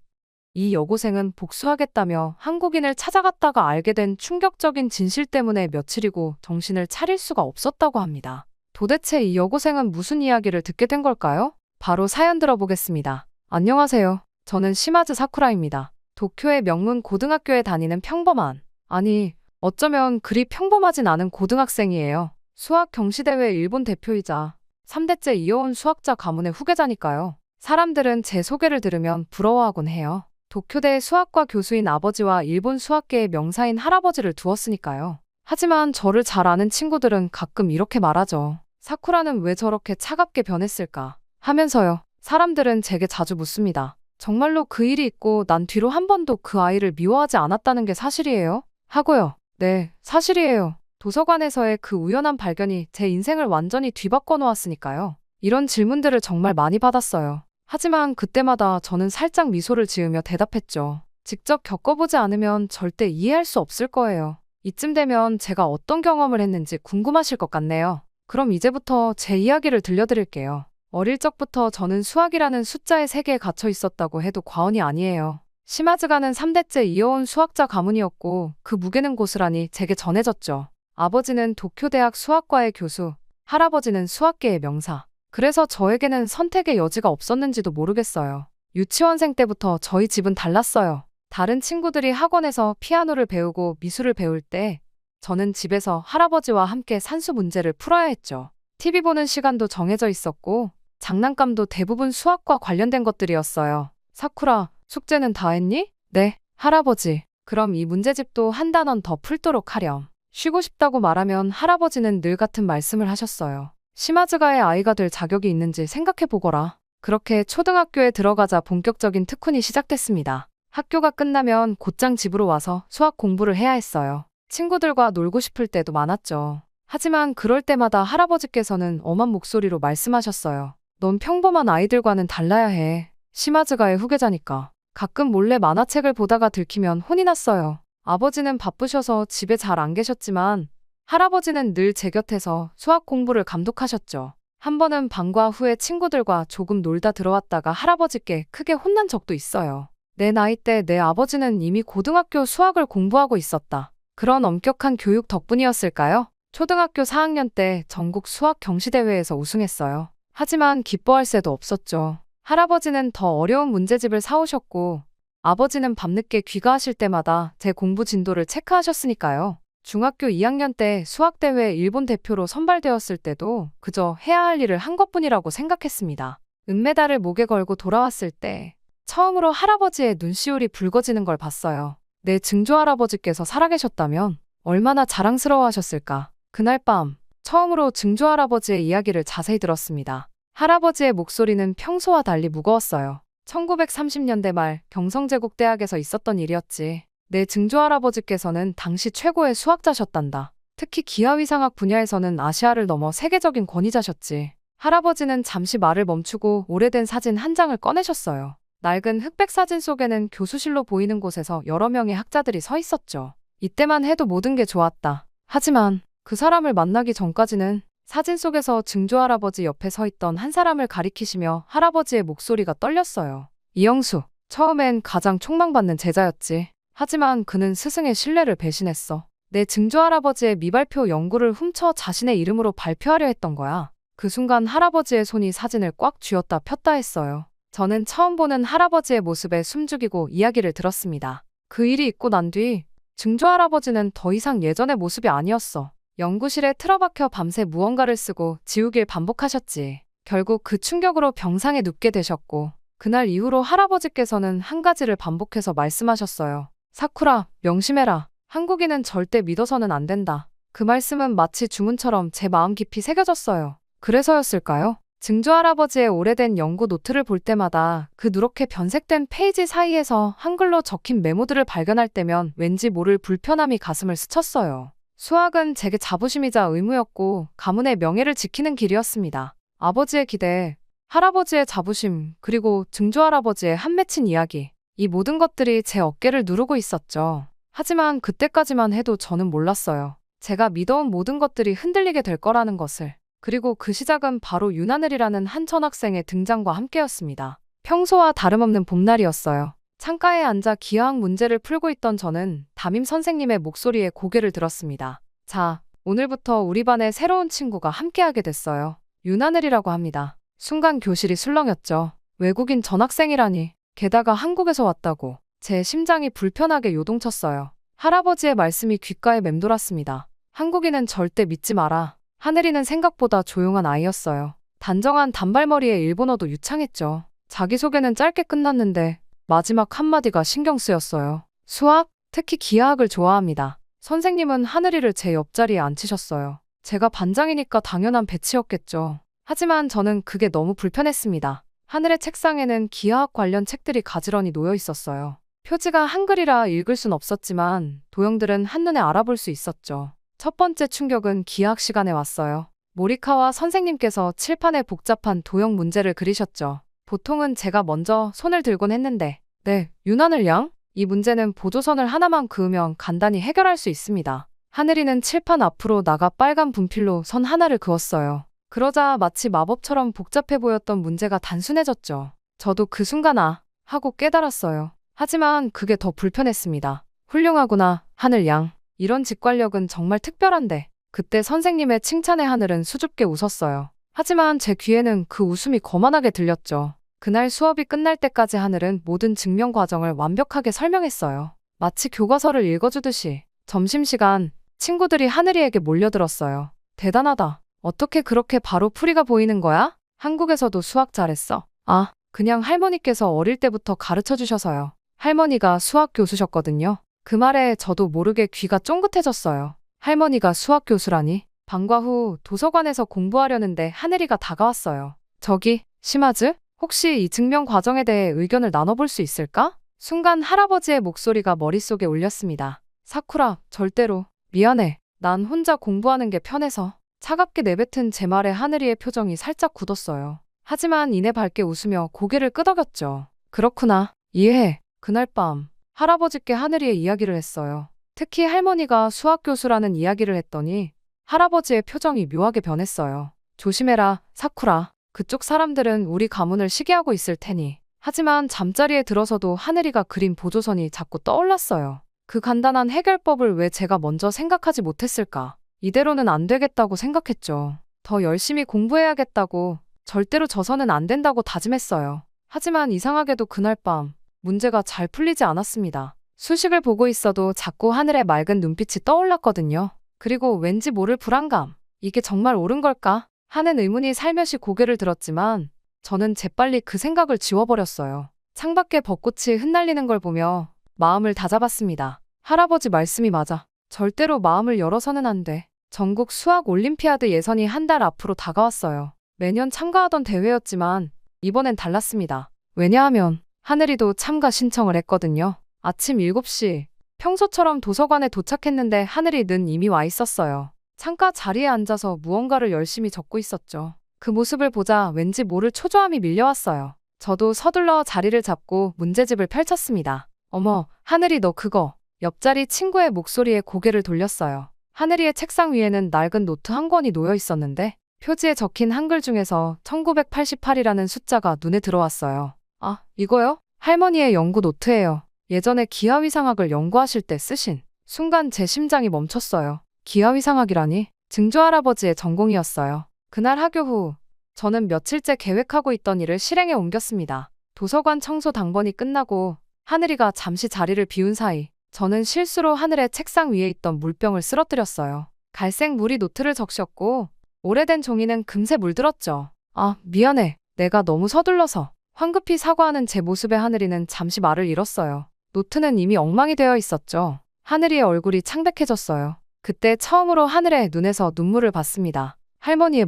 이 여고생은 복수하겠다며 한국인을 찾아갔다가 알게 된 충격적인 진실 때문에 며칠이고 정신을 차릴 수가 없었다고 합니다. 도대체 이 여고생은 무슨 이야기를 듣게 된 걸까요? 바로 사연 들어보겠습니다. 안녕하세요. 저는 시마즈 사쿠라입니다. 도쿄의 명문 고등학교에 다니는 평범한, 아니, 어쩌면 그리 평범하진 않은 고등학생이에요. 수학 경시대회 일본 대표이자 3대째 이어온 수학자 가문의 후계자니까요. 사람들은 제 소개를 들으면 부러워하곤 해요. 도쿄대 수학과 교수인 아버지와 일본 수학계의 명사인 할아버지를 두었으니까요. 하지만 저를 잘 아는 친구들은 가끔 이렇게 말하죠. 사쿠라는 왜 저렇게 차갑게 변했을까? 하면서요. 사람들은 제게 자주 묻습니다. 정말로 그 일이 있고 난 뒤로 한 번도 그 아이를 미워하지 않았다는 게 사실이에요? 하고요. 네, 사실이에요. 도서관에서의 그 우연한 발견이 제 인생을 완전히 뒤바꿔 놓았으니까요. 이런 질문들을 정말 많이 받았어요. 하지만 그때마다 저는 살짝 미소를 지으며 대답했죠. 직접 겪어보지 않으면 절대 이해할 수 없을 거예요. 이쯤 되면 제가 어떤 경험을 했는지 궁금하실 것 같네요. 그럼 이제부터 제 이야기를 들려드릴게요. 어릴 적부터 저는 수학이라는 숫자의 세계에 갇혀 있었다고 해도 과언이 아니에요. 시마즈가는 3대째 이어온 수학자 가문이었고 그 무게는 고스란히 제게 전해졌죠. 아버지는 도쿄대학 수학과의 교수, 할아버지는 수학계의 명사. 그래서 저에게는 선택의 여지가 없었는지도 모르겠어요. 유치원생 때부터 저희 집은 달랐어요. 다른 친구들이 학원에서 피아노를 배우고 미술을 배울 때 저는 집에서 할아버지와 함께 산수 문제를 풀어야 했죠. TV 보는 시간도 정해져 있었고 장난감도 대부분 수학과 관련된 것들이었어요. 사쿠라, 숙제는 다 했니? 네, 할아버지. 그럼 이 문제집도 한 단원 더 풀도록 하렴. 쉬고 싶다고 말하면 할아버지는 늘 같은 말씀을 하셨어요. 시마즈가의 아이가 될 자격이 있는지 생각해 보거라. 그렇게 초등학교에 들어가자 본격적인 특훈이 시작됐습니다. 학교가 끝나면 곧장 집으로 와서 수학 공부를 해야 했어요. 친구들과 놀고 싶을 때도 많았죠. 하지만 그럴 때마다 할아버지께서는 엄한 목소리로 말씀하셨어요. 넌 평범한 아이들과는 달라야 해. 시마즈가의 후계자니까. 가끔 몰래 만화책을 보다가 들키면 혼이 났어요. 아버지는 바쁘셔서 집에 잘 안 계셨지만 할아버지는 늘 제 곁에서 수학 공부를 감독하셨죠. 한 번은 방과 후에 친구들과 조금 놀다 들어왔다가 할아버지께 크게 혼난 적도 있어요. 내 나이 때 내 아버지는 이미 고등학교 수학을 공부하고 있었다. 그런 엄격한 교육 덕분이었을까요? 초등학교 4학년 때 전국 수학 경시대회에서 우승했어요. 하지만 기뻐할 새도 없었죠. 할아버지는 더 어려운 문제집을 사오셨고 아버지는 밤늦게 귀가하실 때마다 제 공부 진도를 체크하셨으니까요. 중학교 2학년 때 수학대회 일본 대표로 선발되었을 때도 그저 해야 할 일을 한 것뿐이라고 생각했습니다. 은메달을 목에 걸고 돌아왔을 때 처음으로 할아버지의 눈시울이 붉어지는 걸 봤어요. 내 증조할아버지께서 살아계셨다면 얼마나 자랑스러워하셨을까. 그날 밤 처음으로 증조할아버지의 이야기를 자세히 들었습니다. 할아버지의 목소리는 평소와 달리 무거웠어요. 1930년대 말 경성제국대학에서 있었던 일이었지. 내 증조할아버지께서는 당시 최고의 수학자셨단다. 특히 기하위상학 분야에서는 아시아를 넘어 세계적인 권위자셨지. 할아버지는 잠시 말을 멈추고 오래된 사진 한 장을 꺼내셨어요. 낡은 흑백 사진 속에는 교수실로 보이는 곳에서 여러 명의 학자들이 서 있었죠. 이때만 해도 모든 게 좋았다. 하지만 그 사람을 만나기 전까지는 사진 속에서 증조할아버지 옆에 서 있던 한 사람을 가리키시며 할아버지의 목소리가 떨렸어요. 이영수. 처음엔 가장 촉망받는 제자였지. 하지만 그는 스승의 신뢰를 배신했어. 내 증조할아버지의 미발표 연구를 훔쳐 자신의 이름으로 발표하려 했던 거야. 그 순간 할아버지의 손이 사진을 꽉 쥐었다 폈다 했어요. 저는 처음 보는 할아버지의 모습에 숨죽이고 이야기를 들었습니다. 그 일이 있고 난 뒤 증조할아버지는 더 이상 예전의 모습이 아니었어. 연구실에 틀어박혀 밤새 무언가를 쓰고 지우길 반복하셨지. 결국 그 충격으로 병상에 눕게 되셨고 그날 이후로 할아버지께서는 한 가지를 반복해서 말씀하셨어요. 사쿠라, 명심해라. 한국인은 절대 믿어서는 안 된다. 그 말씀은 마치 주문처럼 제 마음 깊이 새겨졌어요. 그래서였을까요? 증조할아버지의 오래된 연구 노트를 볼 때마다 그 누렇게 변색된 페이지 사이에서 한글로 적힌 메모들을 발견할 때면 왠지 모를 불편함이 가슴을 스쳤어요. 수학은 제게 자부심이자 의무였고 가문의 명예를 지키는 길이었습니다. 아버지의 기대, 할아버지의 자부심, 그리고 증조할아버지의 한 맺힌 이야기. 이 모든 것들이 제 어깨를 누르고 있었죠. 하지만 그때까지만 해도 저는 몰랐어요. 제가 믿어온 모든 것들이 흔들리게 될 거라는 것을. 그리고 그 시작은 바로 윤하늘이라는 한 전학생의 등장과 함께였습니다. 평소와 다름없는 봄날이었어요. 창가에 앉아 기하학 문제를 풀고 있던 저는 담임 선생님의 목소리에 고개를 들었습니다. 자, 오늘부터 우리 반에 새로운 친구가 함께하게 됐어요. 윤하늘이라고 합니다. 순간 교실이 술렁였죠. 외국인 전학생이라니. 게다가 한국에서 왔다고. 제 심장이 불편하게 요동쳤어요. 할아버지의 말씀이 귓가에 맴돌았습니다. 한국인은 절대 믿지 마라. 하늘이는 생각보다 조용한 아이였어요. 단정한 단발머리에 일본어도 유창했죠. 자기소개는 짧게 끝났는데 마지막 한마디가 신경 쓰였어요. 수학? 특히 기하학을 좋아합니다. 선생님은 하늘이를 제 옆자리에 앉히셨어요. 제가 반장이니까 당연한 배치였겠죠. 하지만 저는 그게 너무 불편했습니다. 하늘의 책상에는 기하학 관련 책들이 가지런히 놓여 있었어요. 표지가 한글이라 읽을 순 없었지만 도형들은 한눈에 알아볼 수 있었죠. 첫 번째 충격은 기하학 시간에 왔어요. 모리카와 선생님께서 칠판에 복잡한 도형 문제를 그리셨죠. 보통은 제가 먼저 손을 들곤 했는데 네, 윤하늘 양? 이 문제는 보조선을 하나만 그으면 간단히 해결할 수 있습니다. 하늘이는 칠판 앞으로 나가 빨간 분필로 선 하나를 그었어요. 그러자 마치 마법처럼 복잡해 보였던 문제가 단순해졌죠. 저도 그 순간 하고 깨달았어요. 하지만 그게 더 불편했습니다. 훌륭하구나, 하늘 양. 이런 직관력은 정말 특별한데. 그때 선생님의 칭찬에 하늘은 수줍게 웃었어요. 하지만 제 귀에는 그 웃음이 거만하게 들렸죠. 그날 수업이 끝날 때까지 하늘은 모든 증명 과정을 완벽하게 설명했어요. 마치 교과서를 읽어주듯이. 점심시간 친구들이 하늘이에게 몰려들었어요. 대단하다. 어떻게 그렇게 바로 풀이가 보이는 거야? 한국에서도 수학 잘했어. 아, 그냥 할머니께서 어릴 때부터 가르쳐 주셔서요. 할머니가 수학 교수셨거든요. 그 말에 저도 모르게 귀가 쫑긋해졌어요. 할머니가 수학 교수라니. 방과 후 도서관에서 공부하려는데 하늘이가 다가왔어요. 저기, 심하즈? 혹시 이 증명 과정에 대해 의견을 나눠볼 수 있을까? 순간 할아버지의 목소리가 머릿속에 울렸습니다. 사쿠라, 절대로. 미안해. 난 혼자 공부하는 게 편해서. 차갑게 내뱉은 제 말에 하늘이의 표정이 살짝 굳었어요. 하지만 이내 밝게 웃으며 고개를 끄덕였죠. 그렇구나. 이해해. 그날 밤 할아버지께 하늘이의 이야기를 했어요. 특히 할머니가 수학 교수라는 이야기를 했더니 할아버지의 표정이 묘하게 변했어요. 조심해라, 사쿠라. 그쪽 사람들은 우리 가문을 시기하고 있을 테니. 하지만 잠자리에 들어서도 하늘이가 그린 보조선이 자꾸 떠올랐어요. 그 간단한 해결법을 왜 제가 먼저 생각하지 못했을까? 이대로는 안 되겠다고 생각했죠. 더 열심히 공부해야겠다고, 절대로 져서는 안 된다고 다짐했어요. 하지만 이상하게도 그날 밤 문제가 잘 풀리지 않았습니다. 수식을 보고 있어도 자꾸 하늘의 맑은 눈빛이 떠올랐거든요. 그리고 왠지 모를 불안감. 이게 정말 옳은 걸까? 하는 의문이 살며시 고개를 들었지만 저는 재빨리 그 생각을 지워버렸어요. 창밖에 벚꽃이 흩날리는 걸 보며 마음을 다잡았습니다. 할아버지 말씀이 맞아. 절대로 마음을 열어서는 안 돼. 전국 수학 올림피아드 예선이 한 달 앞으로 다가왔어요. 매년 참가하던 대회였지만 이번엔 달랐습니다. 왜냐하면 하늘이도 참가 신청을 했거든요. 아침 7시 평소처럼 도서관에 도착했는데 하늘이는 이미 와 있었어요. 창가 자리에 앉아서 무언가를 열심히 적고 있었죠. 그 모습을 보자 왠지 모를 초조함이 밀려왔어요. 저도 서둘러 자리를 잡고 문제집을 펼쳤습니다. 어머, 하늘이 너 그거. 옆자리 친구의 목소리에 고개를 돌렸어요. 하늘이의 책상 위에는 낡은 노트 한 권이 놓여 있었는데 표지에 적힌 한글 중에서 1988이라는 숫자가 눈에 들어왔어요. 아, 이거요? 할머니의 연구 노트예요. 예전에 기하위상학을 연구하실 때 쓰신. 순간 제 심장이 멈췄어요. 기하위상학이라니? 증조할아버지의 전공이었어요. 그날 하교 후 저는 며칠째 계획하고 있던 일을 실행에 옮겼습니다. 도서관 청소 당번이 끝나고 하늘이가 잠시 자리를 비운 사이 저는 실수로 하늘의 책상 위에 있던 물병을 쓰러뜨렸어요. 갈색 물이 노트를 적셨고 오래된 종이는 금세 물들었죠. 아, 미안해. 내가 너무 서둘러서. 황급히 사과하는 제 모습에 하늘이는 잠시 말을 잃었어요. 노트는 이미 엉망이 되어 있었죠. 하늘이의 얼굴이 창백해졌어요. 그때 처음으로 하늘의 눈에서 눈물을 봤습니다. 할머니의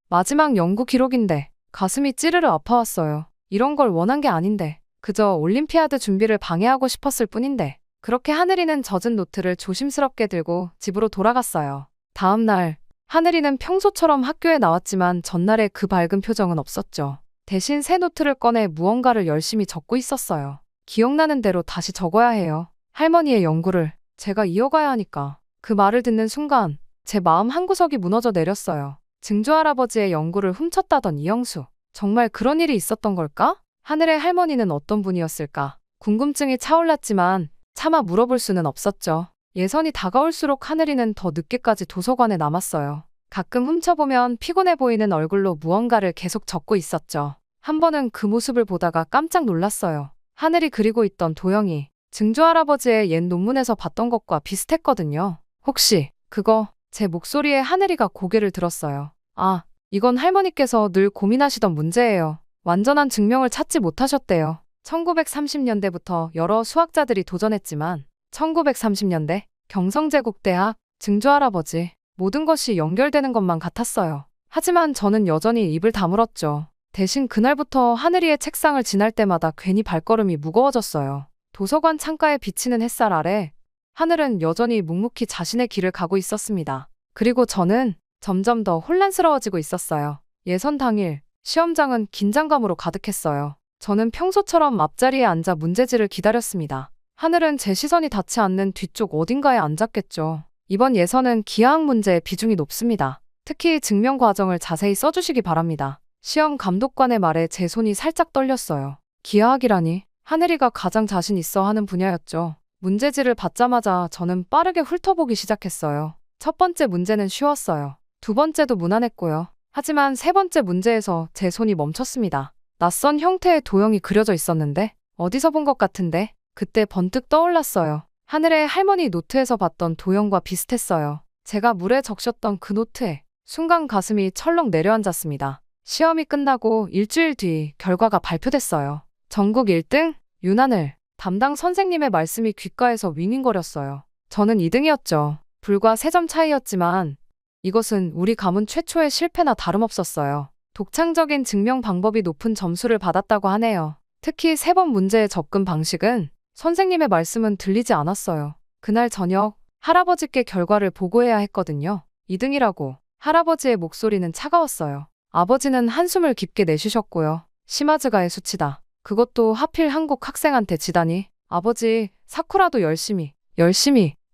마지막 연구 기록인데 가슴이 찌르르 아파왔어요. 이런 걸 원한 게 아닌데 그저 올림피아드 준비를 방해하고 싶었을 뿐인데. 그렇게 하늘이는 젖은 노트를 조심스럽게 들고 집으로 돌아갔어요. 다음 날 하늘이는 평소처럼 학교에 나왔지만 전날의 그 밝은 표정은 없었죠. 대신 새 노트를 꺼내 무언가를 열심히 적고 있었어요. 기억나는 대로 다시 적어야 해요. 할머니의 연구를 제가 이어가야 하니까. 그 말을 듣는 순간 제 마음 한구석이 무너져 내렸어요. 증조할아버지의 연구를 훔쳤다던 이영수. 정말 그런 일이 있었던 걸까? 하늘의 할머니는 어떤 분이었을까? 궁금증이 차올랐지만 차마 물어볼 수는 없었죠. 예선이 다가올수록 하늘이는 더 늦게까지 도서관에 남았어요. 가끔 훔쳐보면 피곤해 보이는 얼굴로 무언가를 계속 적고 있었죠. 한 번은 그 모습을 보다가 깜짝 놀랐어요. 하늘이 그리고 있던 도형이 증조할아버지의 옛 논문에서 봤던 것과 비슷했거든요. 혹시 그거? 제 목소리에 하늘이가 고개를 들었어요. 아, 이건 할머니께서 늘 고민하시던 문제예요. 완전한 증명을 찾지 못하셨대요. 1930년대부터 여러 수학자들이 도전했지만 1930년대 경성제국대학 증조할아버지 모든 것이 연결되는 것만 같았어요. 하지만 저는 여전히 입을 다물었죠. 대신 그날부터 하늘이의 책상을 지날 때마다 괜히 발걸음이 무거워졌어요. 도서관 창가에 비치는 햇살 아래 하늘은 여전히 묵묵히 자신의 길을 가고 있었습니다. 그리고 저는 점점 더 혼란스러워지고 있었어요. 예선 당일 시험장은 긴장감으로 가득했어요. 저는 평소처럼 앞자리에 앉아 문제지를 기다렸습니다. 하늘은 제 시선이 닿지 않는 뒤쪽 어딘가에 앉았겠죠. 이번 예선은 기하학 문제의 비중이 높습니다. 특히 증명 과정을 자세히 써주시기 바랍니다. 시험 감독관의 말에 제 손이 살짝 떨렸어요. 기하학이라니 하늘이가 가장 자신 있어 하는 분야였죠. 문제지를 받자마자 저는 빠르게 훑어보기 시작했어요. 첫 번째 문제는 쉬웠어요. 두 번째도 무난했고요. 하지만 세 번째 문제에서 제 손이 멈췄습니다. 낯선 형태의 도형이 그려져 있었는데 어디서 본 것 같은데 그때 번뜩 떠올랐어요. 하늘의 할머니 노트에서 봤던 도형과 비슷했어요. 제가 물에 적셨던 그 노트에 순간 가슴이 철렁 내려앉았습니다. 시험이 끝나고 일주일 뒤 결과가 발표됐어요. 전국 1등 윤하늘. 담당 선생님의 말씀이 귓가에서 윙윙거렸어요. 저는 2등이었죠. 불과 3점 차이였지만 이것은 우리 가문 최초의 실패나 다름없었어요. 독창적인 증명 방법이 높은 점수를 받았다고 하네요. 특히 3번 문제의 접근 방식은 선생님의 말씀은 들리지 않았어요. 그날 저녁 할아버지께 결과를 보고해야 했거든요. 2등이라고. 할아버지의 목소리는 차가웠어요. 아버지는 한숨을 깊게 내쉬셨고요. 시마즈가의 수치다. 그것도 하필 한국 학생한테 지다니. 아버지, 사쿠라도 열심히.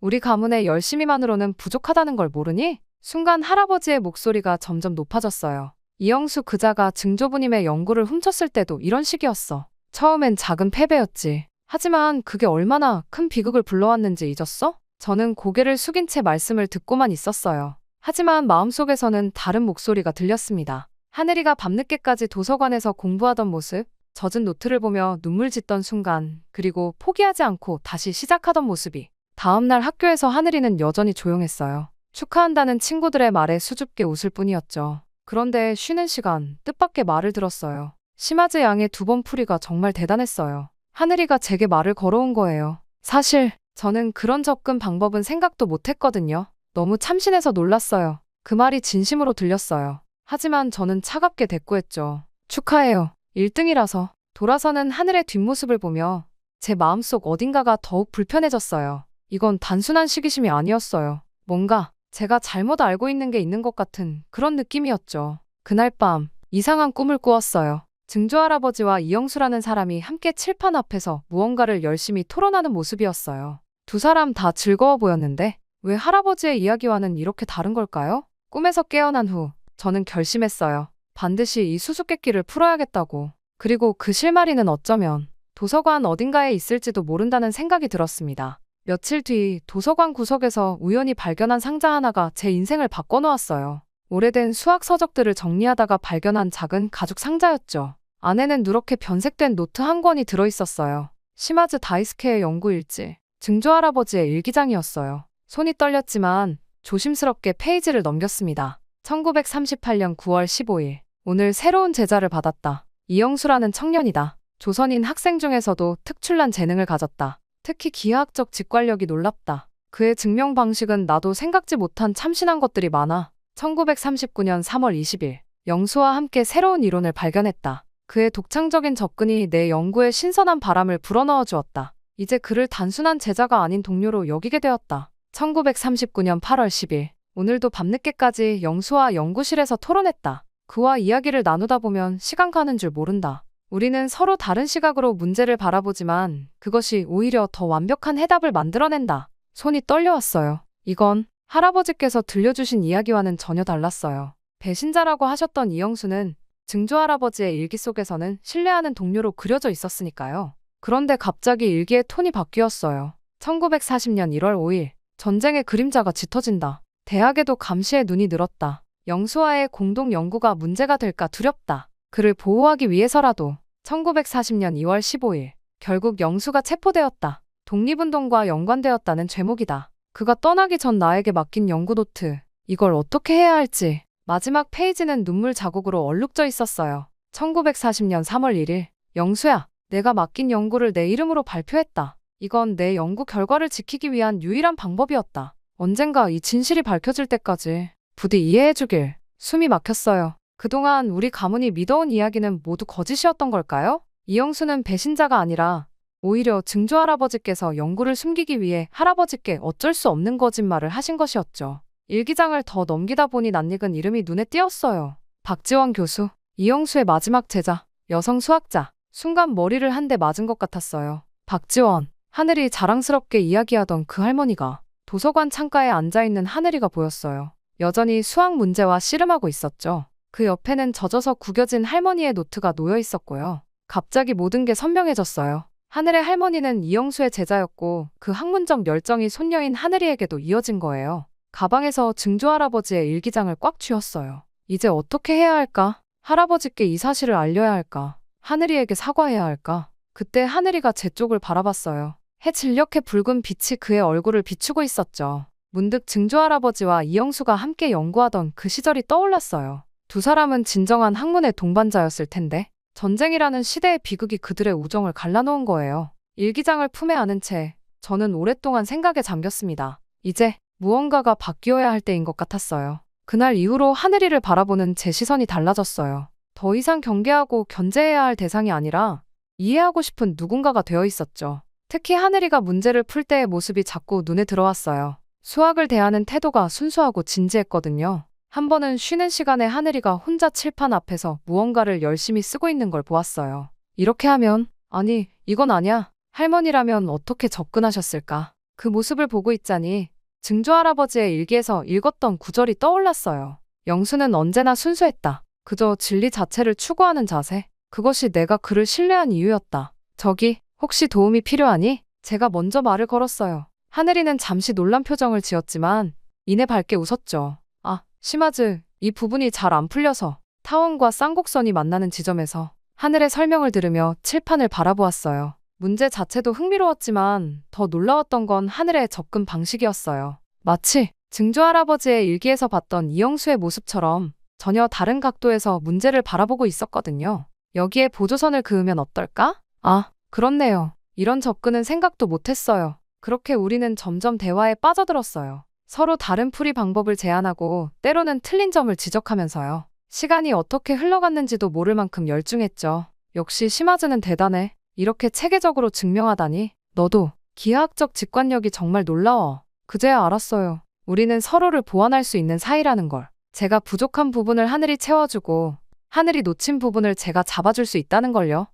우리 가문의 열심히만으로는 부족하다는 걸 모르니? 순간 할아버지의 목소리가 점점 높아졌어요. 이영수 그자가 증조부님의 연구를 훔쳤을 때도 이런 식이었어. 처음엔 작은 패배였지. 하지만 그게 얼마나 큰 비극을 불러왔는지 잊었어? 저는 고개를 숙인 채 말씀을 듣고만 있었어요. 하지만 마음속에서는 다른 목소리가 들렸습니다. 하늘이가 밤늦게까지 도서관에서 공부하던 모습, 젖은 노트를 보며 눈물 짓던 순간, 그리고 포기하지 않고 다시 시작하던 모습이. 다음날 학교에서 하늘이는 여전히 조용했어요. 축하한다는 친구들의 말에 수줍게 웃을 뿐이었죠. 그런데 쉬는 시간, 뜻밖의 말을 들었어요. 시마즈 양의 2번 풀이가 정말 대단했어요. 하늘이가 제게 말을 걸어온 거예요. 사실 저는 그런 접근 방법은 생각도 못했거든요. 너무 참신해서 놀랐어요. 그 말이 진심으로 들렸어요. 하지만 저는 차갑게 대꾸했죠. 축하해요. 1등이라서. 돌아서는 하늘의 뒷모습을 보며 제 마음속 어딘가가 더욱 불편해졌어요. 이건 단순한 시기심이 아니었어요. 뭔가 제가 잘못 알고 있는 게 있는 것 같은 그런 느낌이었죠. 그날 밤 이상한 꿈을 꾸었어요. 증조할아버지와 이영수라는 사람이 함께 칠판 앞에서 무언가를 열심히 토론하는 모습이었어요. 두 사람 다 즐거워 보였는데 왜 할아버지의 이야기와는 이렇게 다른 걸까요? 꿈에서 깨어난 후 저는 결심했어요. 반드시 이 수수께끼를 풀어야겠다고. 그리고 그 실마리는 어쩌면 도서관 어딘가에 있을지도 모른다는 생각이 들었습니다. 며칠 뒤 도서관 구석에서 우연히 발견한 상자 하나가 제 인생을 바꿔놓았어요. 오래된 수학 서적들을 정리하다가 발견한 작은 가죽 상자였죠. 안에는 누렇게 변색된 노트 한 권이 들어있었어요. 시마즈 다이스케의 연구 일지, 증조할아버지의 일기장이었어요. 손이 떨렸지만 조심스럽게 페이지를 넘겼습니다. 1938년 9월 15일. 오늘 새로운 제자를 받았다. 이영수라는 청년이다. 조선인 학생 중에서도 특출난 재능을 가졌다. 특히 기하학적 직관력이 놀랍다. 그의 증명 방식은 나도 생각지 못한 참신한 것들이 많아. 1939년 3월 20일. 영수와 함께 새로운 이론을 발견했다. 그의 독창적인 접근이 내 연구에 신선한 바람을 불어넣어 주었다. 이제 그를 단순한 제자가 아닌 동료로 여기게 되었다. 1939년 8월 10일. 오늘도 밤늦게까지 영수와 연구실에서 토론했다. 그와 이야기를 나누다 보면 시간 가는 줄 모른다. 우리는 서로 다른 시각으로 문제를 바라보지만 그것이 오히려 더 완벽한 해답을 만들어낸다. 손이 떨려왔어요. 이건 할아버지께서 들려주신 이야기와는 전혀 달랐어요. 배신자라고 하셨던 이영수는 증조할아버지의 일기 속에서는 신뢰하는 동료로 그려져 있었으니까요. 그런데 갑자기 일기의 톤이 바뀌었어요. 1940년 1월 5일. 전쟁의 그림자가 짙어진다. 대학에도 감시의 눈이 늘었다. 영수와의 공동 연구가 문제가 될까 두렵다. 그를 보호하기 위해서라도. 1940년 2월 15일. 결국 영수가 체포되었다. 독립운동과 연관되었다는 죄목이다. 그가 떠나기 전 나에게 맡긴 연구 노트. 이걸 어떻게 해야 할지. 마지막 페이지는 눈물 자국으로 얼룩져 있었어요. 1940년 3월 1일. 영수야, 내가 맡긴 연구를 내 이름으로 발표했다. 이건 내 연구 결과를 지키기 위한 유일한 방법이었다. 언젠가 이 진실이 밝혀질 때까지 부디 이해해주길. 숨이 막혔어요. 그동안 우리 가문이 믿어온 이야기는 모두 거짓이었던 걸까요? 이영수는 배신자가 아니라 오히려 증조할아버지께서 연구를 숨기기 위해 할아버지께 어쩔 수 없는 거짓말을 하신 것이었죠. 일기장을 더 넘기다 보니 낯익은 이름이 눈에 띄었어요. 박지원 교수, 이영수의 마지막 제자, 여성 수학자. 순간 머리를 한 대 맞은 것 같았어요. 박지원, 하늘이 자랑스럽게 이야기하던 그 할머니가 도서관 창가에 앉아있는 하늘이가 보였어요. 여전히 수학 문제와 씨름하고 있었죠. 그 옆에는 젖어서 구겨진 할머니의 노트가 놓여 있었고요. 갑자기 모든 게 선명해졌어요. 하늘의 할머니는 이영수의 제자였고 그 학문적 열정이 손녀인 하늘이에게도 이어진 거예요. 가방에서 증조할아버지의 일기장을 꽉 쥐었어요. 이제 어떻게 해야 할까? 할아버지께 이 사실을 알려야 할까? 하늘이에게 사과해야 할까? 그때 하늘이가 제 쪽을 바라봤어요. 해 진력해 붉은 빛이 그의 얼굴을 비추고 있었죠. 문득 증조할아버지와 이영수가 함께 연구하던 그 시절이 떠올랐어요. 두 사람은 진정한 학문의 동반자였을 텐데 전쟁이라는 시대의 비극이 그들의 우정을 갈라놓은 거예요. 일기장을 품에 안은 채 저는 오랫동안 생각에 잠겼습니다. 이제 무언가가 바뀌어야 할 때인 것 같았어요. 그날 이후로 하늘이를 바라보는 제 시선이 달라졌어요. 더 이상 경계하고 견제해야 할 대상이 아니라 이해하고 싶은 누군가가 되어 있었죠. 특히 하늘이가 문제를 풀 때의 모습이 자꾸 눈에 들어왔어요. 수학을 대하는 태도가 순수하고 진지했거든요. 한 번은 쉬는 시간에 하늘이가 혼자 칠판 앞에서 무언가를 열심히 쓰고 있는 걸 보았어요. 이렇게 하면, 아니, 이건 아니야. 할머니라면 어떻게 접근하셨을까? 그 모습을 보고 있자니 증조할아버지의 일기에서 읽었던 구절이 떠올랐어요. 영수는 언제나 순수했다. 그저 진리 자체를 추구하는 자세. 그것이 내가 그를 신뢰한 이유였다. 저기, 혹시 도움이 필요하니? 제가 먼저 말을 걸었어요. 하늘이는 잠시 놀란 표정을 지었지만 이내 밝게 웃었죠. 아, 시마즈, 이 부분이 잘 안 풀려서 타원과 쌍곡선이 만나는 지점에서 하늘의 설명을 들으며 칠판을 바라보았어요. 문제 자체도 흥미로웠지만 더 놀라웠던 건 하늘의 접근 방식이었어요. 마치 증조할아버지의 일기에서 봤던 이영수의 모습처럼 전혀 다른 각도에서 문제를 바라보고 있었거든요. 여기에 보조선을 그으면 어떨까? 아, 그렇네요. 이런 접근은 생각도 못했어요. 그렇게 우리는 점점 대화에 빠져들었어요. 서로 다른 풀이 방법을 제안하고 때로는 틀린 점을 지적하면서요. 시간이 어떻게 흘러갔는지도 모를 만큼 열중했죠. 역시 시마즈는 대단해. 이렇게 체계적으로 증명하다니. 너도 기하학적 직관력이 정말 놀라워. 그제야 알았어요. 우리는 서로를 보완할 수 있는 사이라는 걸. 제가 부족한 부분을 하늘이 채워주고 하늘이 놓친 부분을 제가 잡아줄 수 있다는 걸요.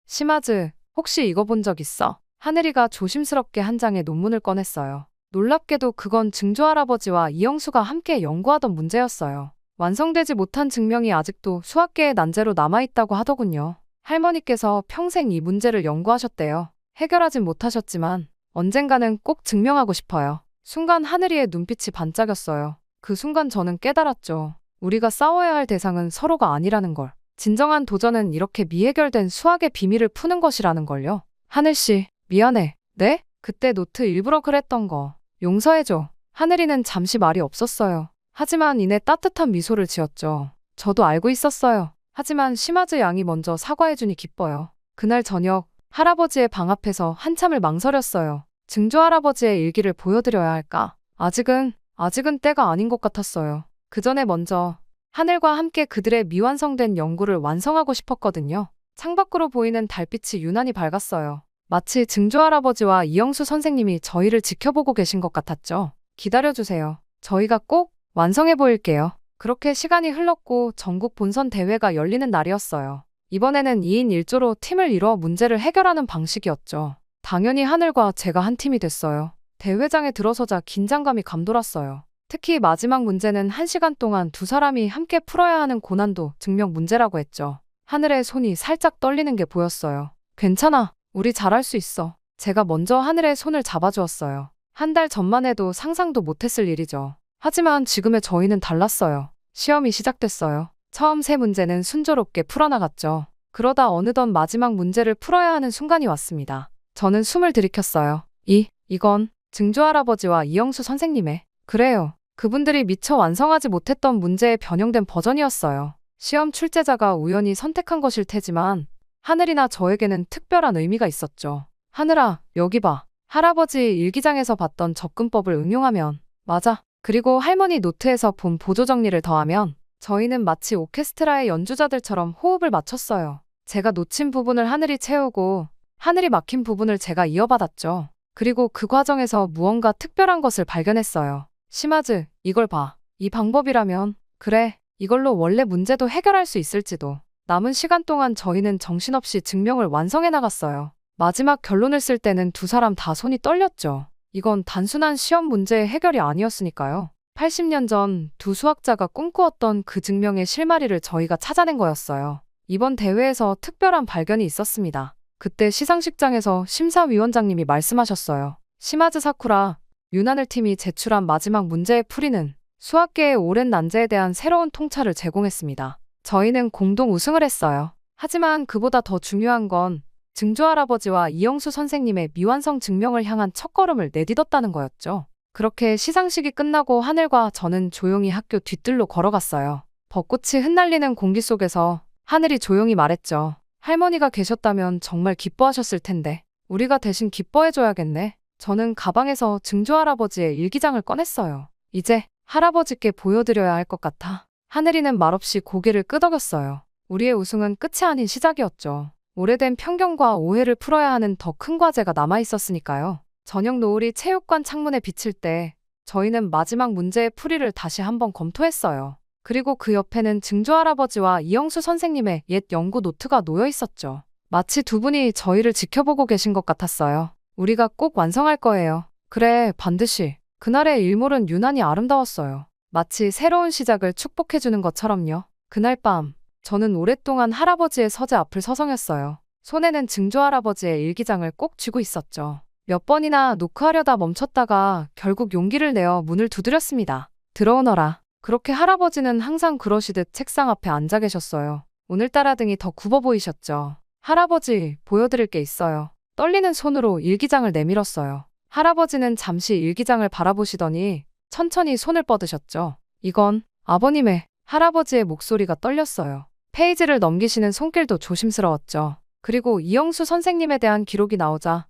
시마즈, 혹시 이거 본 적 있어? 하늘이가 조심스럽게 한 장의 논문을 꺼냈어요. 놀랍게도 그건 증조할아버지와 이영수가 함께 연구하던 문제였어요. 완성되지 못한 증명이 아직도 수학계의 난제로 남아있다고 하더군요. 할머니께서 평생 이 문제를 연구하셨대요. 해결하진 못하셨지만 언젠가는 꼭 증명하고 싶어요. 순간 하늘이의 눈빛이 반짝였어요. 그 순간 저는 깨달았죠. 우리가 싸워야 할 대상은 서로가 아니라는 걸. 진정한 도전은 이렇게 미해결된 수학의 비밀을 푸는 것이라는 걸요. 하늘씨, 미안해. 네? 그때 노트 일부러 그랬던 거. 용서해줘. 하늘이는 잠시 말이 없었어요. 하지만 이내 따뜻한 미소를 지었죠. 저도 알고 있었어요. 하지만 시마즈 양이 먼저 사과해주니 기뻐요. 그날 저녁 할아버지의 방 앞에서 한참을 망설였어요. 증조할아버지의 일기를 보여드려야 할까? 아직은 때가 아닌 것 같았어요. 그 전에 먼저 하늘과 함께 그들의 미완성된 연구를 완성하고 싶었거든요. 창밖으로 보이는 달빛이 유난히 밝았어요. 마치 증조할아버지와 이영수 선생님이 저희를 지켜보고 계신 것 같았죠. 기다려주세요. 저희가 꼭 완성해 보일게요. 그렇게 시간이 흘렀고 전국 본선 대회가 열리는 날이었어요. 이번에는 2인 1조로 팀을 이뤄 문제를 해결하는 방식이었죠. 당연히 하늘과 제가 한 팀이 됐어요. 대회장에 들어서자 긴장감이 감돌았어요. 특히 마지막 문제는 1시간 동안 두 사람이 함께 풀어야 하는 고난도 증명 문제라고 했죠. 하늘의 손이 살짝 떨리는 게 보였어요. 괜찮아. 우리 잘할 수 있어. 제가 먼저 하늘의 손을 잡아주었어요. 한 달 전만 해도 상상도 못했을 일이죠. 하지만 지금의 저희는 달랐어요. 시험이 시작됐어요. 처음 세 문제는 순조롭게 풀어나갔죠. 그러다 어느덧 마지막 문제를 풀어야 하는 순간이 왔습니다. 저는 숨을 들이켰어요. 이건 증조할아버지와 이영수 선생님의. 그래요. 그분들이 미처 완성하지 못했던 문제의 변형된 버전이었어요. 시험 출제자가 우연히 선택한 것일 테지만 하늘이나 저에게는 특별한 의미가 있었죠. 하늘아, 여기 봐. 할아버지 일기장에서 봤던 접근법을 응용하면. 맞아. 그리고 할머니 노트에서 본 보조 정리를 더하면 저희는 마치 오케스트라의 연주자들처럼 호흡을 맞췄어요. 제가 놓친 부분을 하늘이 채우고 하늘이 막힌 부분을 제가 이어받았죠. 그리고 그 과정에서 무언가 특별한 것을 발견했어요. 시마즈, 이걸 봐. 이 방법이라면 그래, 이걸로 원래 문제도 해결할 수 있을지도. 남은 시간 동안 저희는 정신없이 증명을 완성해 나갔어요. 마지막 결론을 쓸 때는 두 사람 다 손이 떨렸죠. 이건 단순한 시험 문제의 해결이 아니었으니까요. 80년 전 두 수학자가 꿈꾸었던 그 증명의 실마리를 저희가 찾아낸 거였어요. 이번 대회에서 특별한 발견이 있었습니다. 그때 시상식장에서 심사위원장님이 말씀하셨어요. 시마즈 사쿠라, 유나늘 팀이 제출한 마지막 문제의 풀이는 수학계의 오랜 난제에 대한 새로운 통찰을 제공했습니다. 저희는 공동 우승을 했어요. 하지만 그보다 더 중요한 건 증조할아버지와 이영수 선생님의 미완성 증명을 향한 첫걸음을 내딛었다는 거였죠. 그렇게 시상식이 끝나고 하늘과 저는 조용히 학교 뒤뜰로 걸어갔어요. 벚꽃이 흩날리는 공기 속에서 하늘이 조용히 말했죠. 할머니가 계셨다면 정말 기뻐하셨을 텐데 우리가 대신 기뻐해줘야겠네. 저는 가방에서 증조할아버지의 일기장을 꺼냈어요. 이제 할아버지께 보여드려야 할 것 같아. 하늘이는 말없이 고개를 끄덕였어요. 우리의 우승은 끝이 아닌 시작이었죠. 오래된 편견과 오해를 풀어야 하는 더 큰 과제가 남아있었으니까요. 저녁 노을이 체육관 창문에 비칠 때 저희는 마지막 문제의 풀이를 다시 한번 검토했어요. 그리고 그 옆에는 증조할아버지와 이영수 선생님의 옛 연구 노트가 놓여 있었죠. 마치 두 분이 저희를 지켜보고 계신 것 같았어요. 우리가 꼭 완성할 거예요. 그래, 반드시. 그날의 일몰은 유난히 아름다웠어요. 마치 새로운 시작을 축복해주는 것처럼요. 그날 밤, 저는 오랫동안 할아버지의 서재 앞을 서성였어요. 손에는 증조할아버지의 일기장을 꼭 쥐고 있었죠. 몇 번이나 노크하려다 멈췄다가 결국 용기를 내어 문을 두드렸습니다. 들어오너라. 그렇게 할아버지는 항상 그러시듯 책상 앞에 앉아 계셨어요. 오늘따라 등이 더 굽어 보이셨죠. 할아버지, 보여드릴 게 있어요. 떨리는 손으로 일기장을 내밀었어요. 할아버지는 잠시 일기장을 바라보시더니 천천히 손을 뻗으셨죠. 이건 아버님의. 할아버지의 목소리가 떨렸어요. 페이지를 넘기시는 손길도 조심스러웠죠. 그리고 이영수 선생님에 대한 기록이 나오자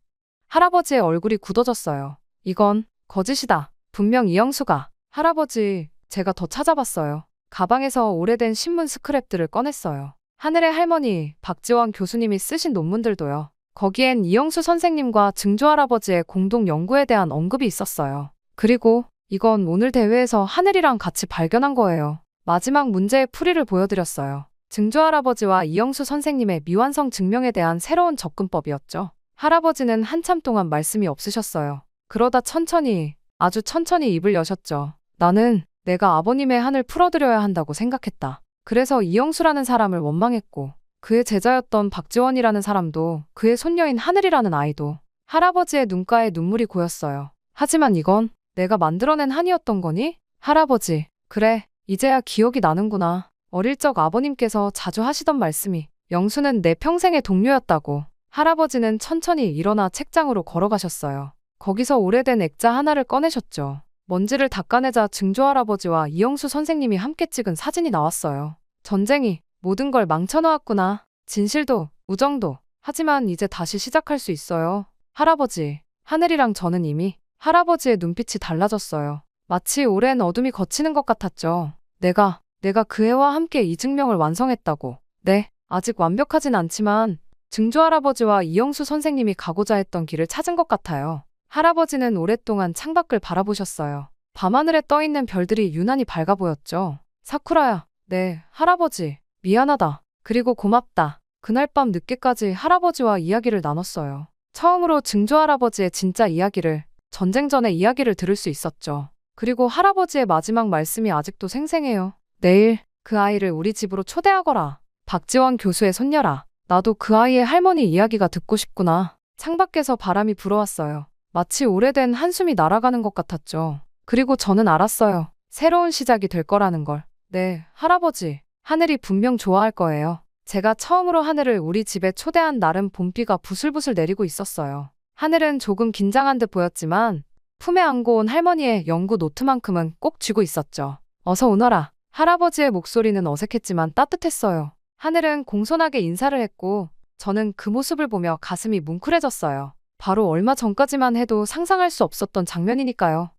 할아버지의 얼굴이 굳어졌어요. 이건 거짓이다. 분명 이영수가. 할아버지, 제가 더 찾아봤어요. 가방에서 오래된 신문 스크랩들을 꺼냈어요. 하늘의 할머니, 박지원 교수님이 쓰신 논문들도요. 거기엔 이영수 선생님과 증조할아버지의 공동 연구에 대한 언급이 있었어요. 그리고 이건 오늘 대회에서 하늘이랑 같이 발견한 거예요. 마지막 문제의 풀이를 보여드렸어요. 증조할아버지와 이영수 선생님의 미완성 증명에 대한 새로운 접근법이었죠. 할아버지는 한참 동안 말씀이 없으셨어요. 그러다 천천히, 아주 천천히 입을 여셨죠. 나는 내가 아버님의 한을 풀어드려야 한다고 생각했다. 그래서 이영수라는 사람을 원망했고 그의 제자였던 박지원이라는 사람도 그의 손녀인 하늘이라는 아이도. 할아버지의 눈가에 눈물이 고였어요. 하지만 이건 내가 만들어낸 한이었던 거니? 할아버지, 그래, 이제야 기억이 나는구나. 어릴 적 아버님께서 자주 하시던 말씀이 영수는 내 평생의 동료였다고. 할아버지는 천천히 일어나 책장으로 걸어가셨어요. 거기서 오래된 액자 하나를 꺼내셨죠. 먼지를 닦아내자 증조할아버지와 이영수 선생님이 함께 찍은 사진이 나왔어요. 전쟁이 모든 걸 망쳐놓았구나. 진실도, 우정도. 하지만 이제 다시 시작할 수 있어요. 할아버지, 하늘이랑 저는 이미. 할아버지의 눈빛이 달라졌어요. 마치 오랜 어둠이 걷히는 것 같았죠. 내가 그 애와 함께 이 증명을 완성했다고. 네, 아직 완벽하진 않지만 증조할아버지와 이영수 선생님이 가고자 했던 길을 찾은 것 같아요. 할아버지는 오랫동안 창밖을 바라보셨어요. 밤하늘에 떠있는 별들이 유난히 밝아 보였죠. 사쿠라야, 네, 할아버지. 미안하다. 그리고 고맙다. 그날 밤 늦게까지 할아버지와 이야기를 나눴어요. 처음으로 증조할아버지의 진짜 이야기를, 전쟁 전의 이야기를 들을 수 있었죠. 그리고 할아버지의 마지막 말씀이 아직도 생생해요. 내일 그 아이를 우리 집으로 초대하거라. 박지원 교수의 손녀라. 나도 그 아이의 할머니 이야기가 듣고 싶구나. 창밖에서 바람이 불어왔어요. 마치 오래된 한숨이 날아가는 것 같았죠. 그리고 저는 알았어요. 새로운 시작이 될 거라는 걸. 네, 할아버지. 하늘이 분명 좋아할 거예요. 제가 처음으로 하늘을 우리 집에 초대한 날은 봄비가 부슬부슬 내리고 있었어요. 하늘은 조금 긴장한 듯 보였지만 품에 안고 온 할머니의 연구 노트만큼은 꼭 쥐고 있었죠. 어서 오너라. 할아버지의 목소리는 어색했지만 따뜻했어요. 하늘은 공손하게 인사를 했고 저는 그 모습을 보며 가슴이 뭉클해졌어요. 바로 얼마 전까지만 해도 상상할 수 없었던 장면이니까요.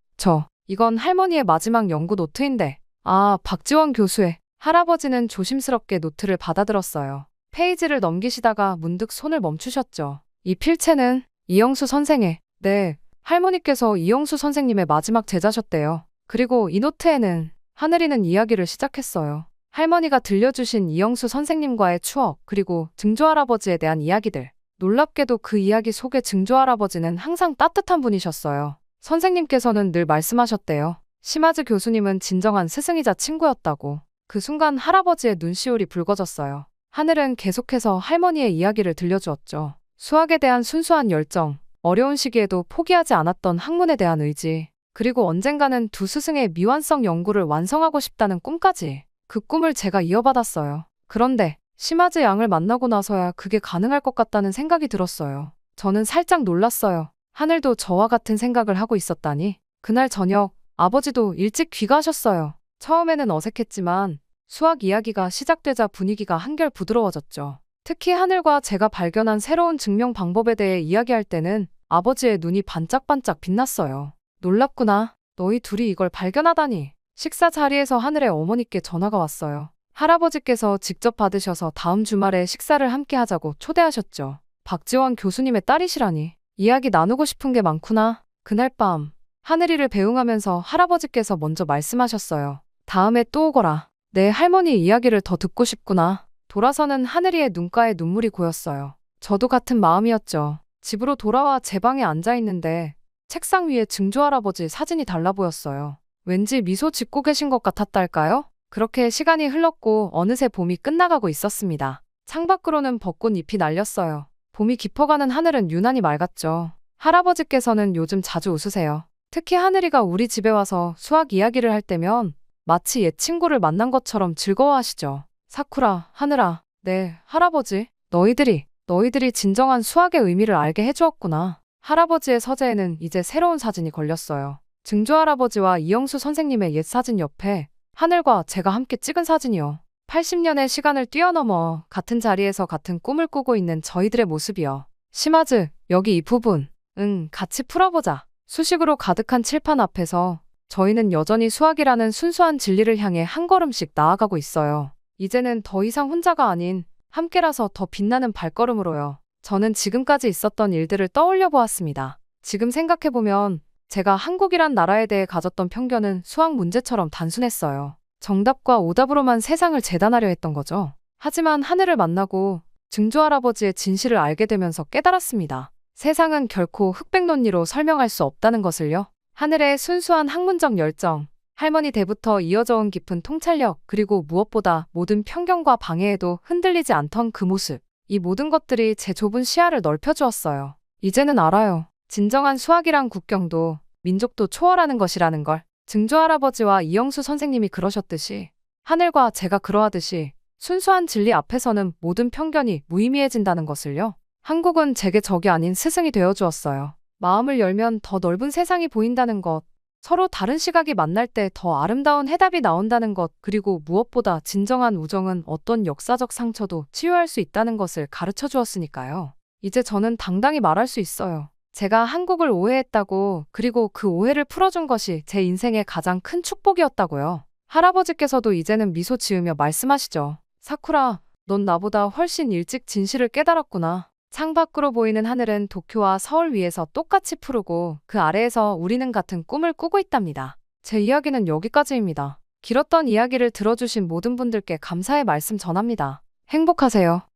이건 할머니의 마지막 연구 노트인데. 아, 박지원 교수의. 할아버지는 조심스럽게 노트를 받아들었어요. 페이지를 넘기시다가 문득 손을 멈추셨죠. 이 필체는 이영수 선생의. 네, 할머니께서 이영수 선생님의 마지막 제자셨대요. 그리고 이 노트에는 하늘이는 이야기를 시작했어요. 할머니가 들려주신 이영수 선생님과의 추억, 그리고 증조할아버지에 대한 이야기들. 놀랍게도 그 이야기 속의 증조할아버지는 항상 따뜻한 분이셨어요. 선생님께서는 늘 말씀하셨대요. 시마즈 교수님은 진정한 스승이자 친구였다고. 그 순간 할아버지의 눈시울이 붉어졌어요. 하늘은 계속해서 할머니의 이야기를 들려주었죠. 수학에 대한 순수한 열정, 어려운 시기에도 포기하지 않았던 학문에 대한 의지, 그리고 언젠가는 두 스승의 미완성 연구를 완성하고 싶다는 꿈까지. 그 꿈을 제가 이어받았어요. 그런데 시마즈 양을 만나고 나서야 그게 가능할 것 같다는 생각이 들었어요. 저는 살짝 놀랐어요. 하늘도 저와 같은 생각을 하고 있었다니. 그날 저녁 아버지도 일찍 귀가하셨어요. 처음에는 어색했지만 수학 이야기가 시작되자 분위기가 한결 부드러워졌죠. 특히 하늘과 제가 발견한 새로운 증명 방법에 대해 이야기할 때는 아버지의 눈이 반짝반짝 빛났어요. 놀랍구나. 너희 둘이 이걸 발견하다니. 식사 자리에서 하늘의 어머니께 전화가 왔어요. 할아버지께서 직접 받으셔서 다음 주말에 식사를 함께 하자고 초대하셨죠. 박지원 교수님의 딸이시라니. 이야기 나누고 싶은 게 많구나. 그날 밤 하늘이를 배웅하면서 할아버지께서 먼저 말씀하셨어요. 다음에 또 오거라. 내 할머니 이야기를 더 듣고 싶구나. 돌아서는 하늘이의 눈가에 눈물이 고였어요. 저도 같은 마음이었죠. 집으로 돌아와 제 방에 앉아 있는데 책상 위에 증조할아버지 사진이 달라 보였어요. 왠지 미소 짓고 계신 것 같았달까요? 그렇게 시간이 흘렀고 어느새 봄이 끝나가고 있었습니다. 창밖으로는 벚꽃 잎이 날렸어요. 봄이 깊어가는 하늘은 유난히 맑았죠. 할아버지께서는 요즘 자주 웃으세요. 특히 하늘이가 우리 집에 와서 수학 이야기를 할 때면 마치 옛 친구를 만난 것처럼 즐거워하시죠. 사쿠라, 하늘아, 네, 할아버지. 너희들이 진정한 수학의 의미를 알게 해주었구나. 할아버지의 서재에는 이제 새로운 사진이 걸렸어요. 증조할아버지와 이영수 선생님의 옛 사진 옆에 하늘과 제가 함께 찍은 사진이요. 80년의 시간을 뛰어넘어 같은 자리에서 같은 꿈을 꾸고 있는 저희들의 모습이요. 시마즈, 여기 이 부분. 같이 풀어보자. 수식으로 가득한 칠판 앞에서 저희는 여전히 수학이라는 순수한 진리를 향해 한 걸음씩 나아가고 있어요. 이제는 더 이상 혼자가 아닌 함께라서 더 빛나는 발걸음으로요. 저는 지금까지 있었던 일들을 떠올려 보았습니다. 지금 생각해보면 제가 한국이란 나라에 대해 가졌던 편견은 수학 문제처럼 단순했어요. 정답과 오답으로만 세상을 재단하려 했던 거죠. 하지만 하늘을 만나고 증조할아버지의 진실을 알게 되면서 깨달았습니다. 세상은 결코 흑백 논리로 설명할 수 없다는 것을요. 하늘의 순수한 학문적 열정, 할머니 때부터 이어져 온 깊은 통찰력, 그리고 무엇보다 모든 편견과 방해에도 흔들리지 않던 그 모습. 이 모든 것들이 제 좁은 시야를 넓혀주었어요. 이제는 알아요. 진정한 수학이란 국경도 민족도 초월하는 것이라는 걸. 증조할아버지와 이영수 선생님이 그러셨듯이 하늘과 제가 그러하듯이 순수한 진리 앞에서는 모든 편견이 무의미해진다는 것을요. 한국은 제게 적이 아닌 스승이 되어주었어요. 마음을 열면 더 넓은 세상이 보인다는 것, 서로 다른 시각이 만날 때 더 아름다운 해답이 나온다는 것, 그리고 무엇보다 진정한 우정은 어떤 역사적 상처도 치유할 수 있다는 것을 가르쳐 주었으니까요. 이제 저는 당당히 말할 수 있어요. 제가 한국을 오해했다고, 그리고 그 오해를 풀어준 것이 제 인생의 가장 큰 축복이었다고요. 할아버지께서도 이제는 미소 지으며 말씀하시죠. 사쿠라, 넌 나보다 훨씬 일찍 진실을 깨달았구나. 창밖으로 보이는 하늘은 도쿄와 서울 위에서 똑같이 푸르고 그 아래에서 우리는 같은 꿈을 꾸고 있답니다. 제 이야기는 여기까지입니다. 길었던 이야기를 들어주신 모든 분들께 감사의 말씀 전합니다. 행복하세요.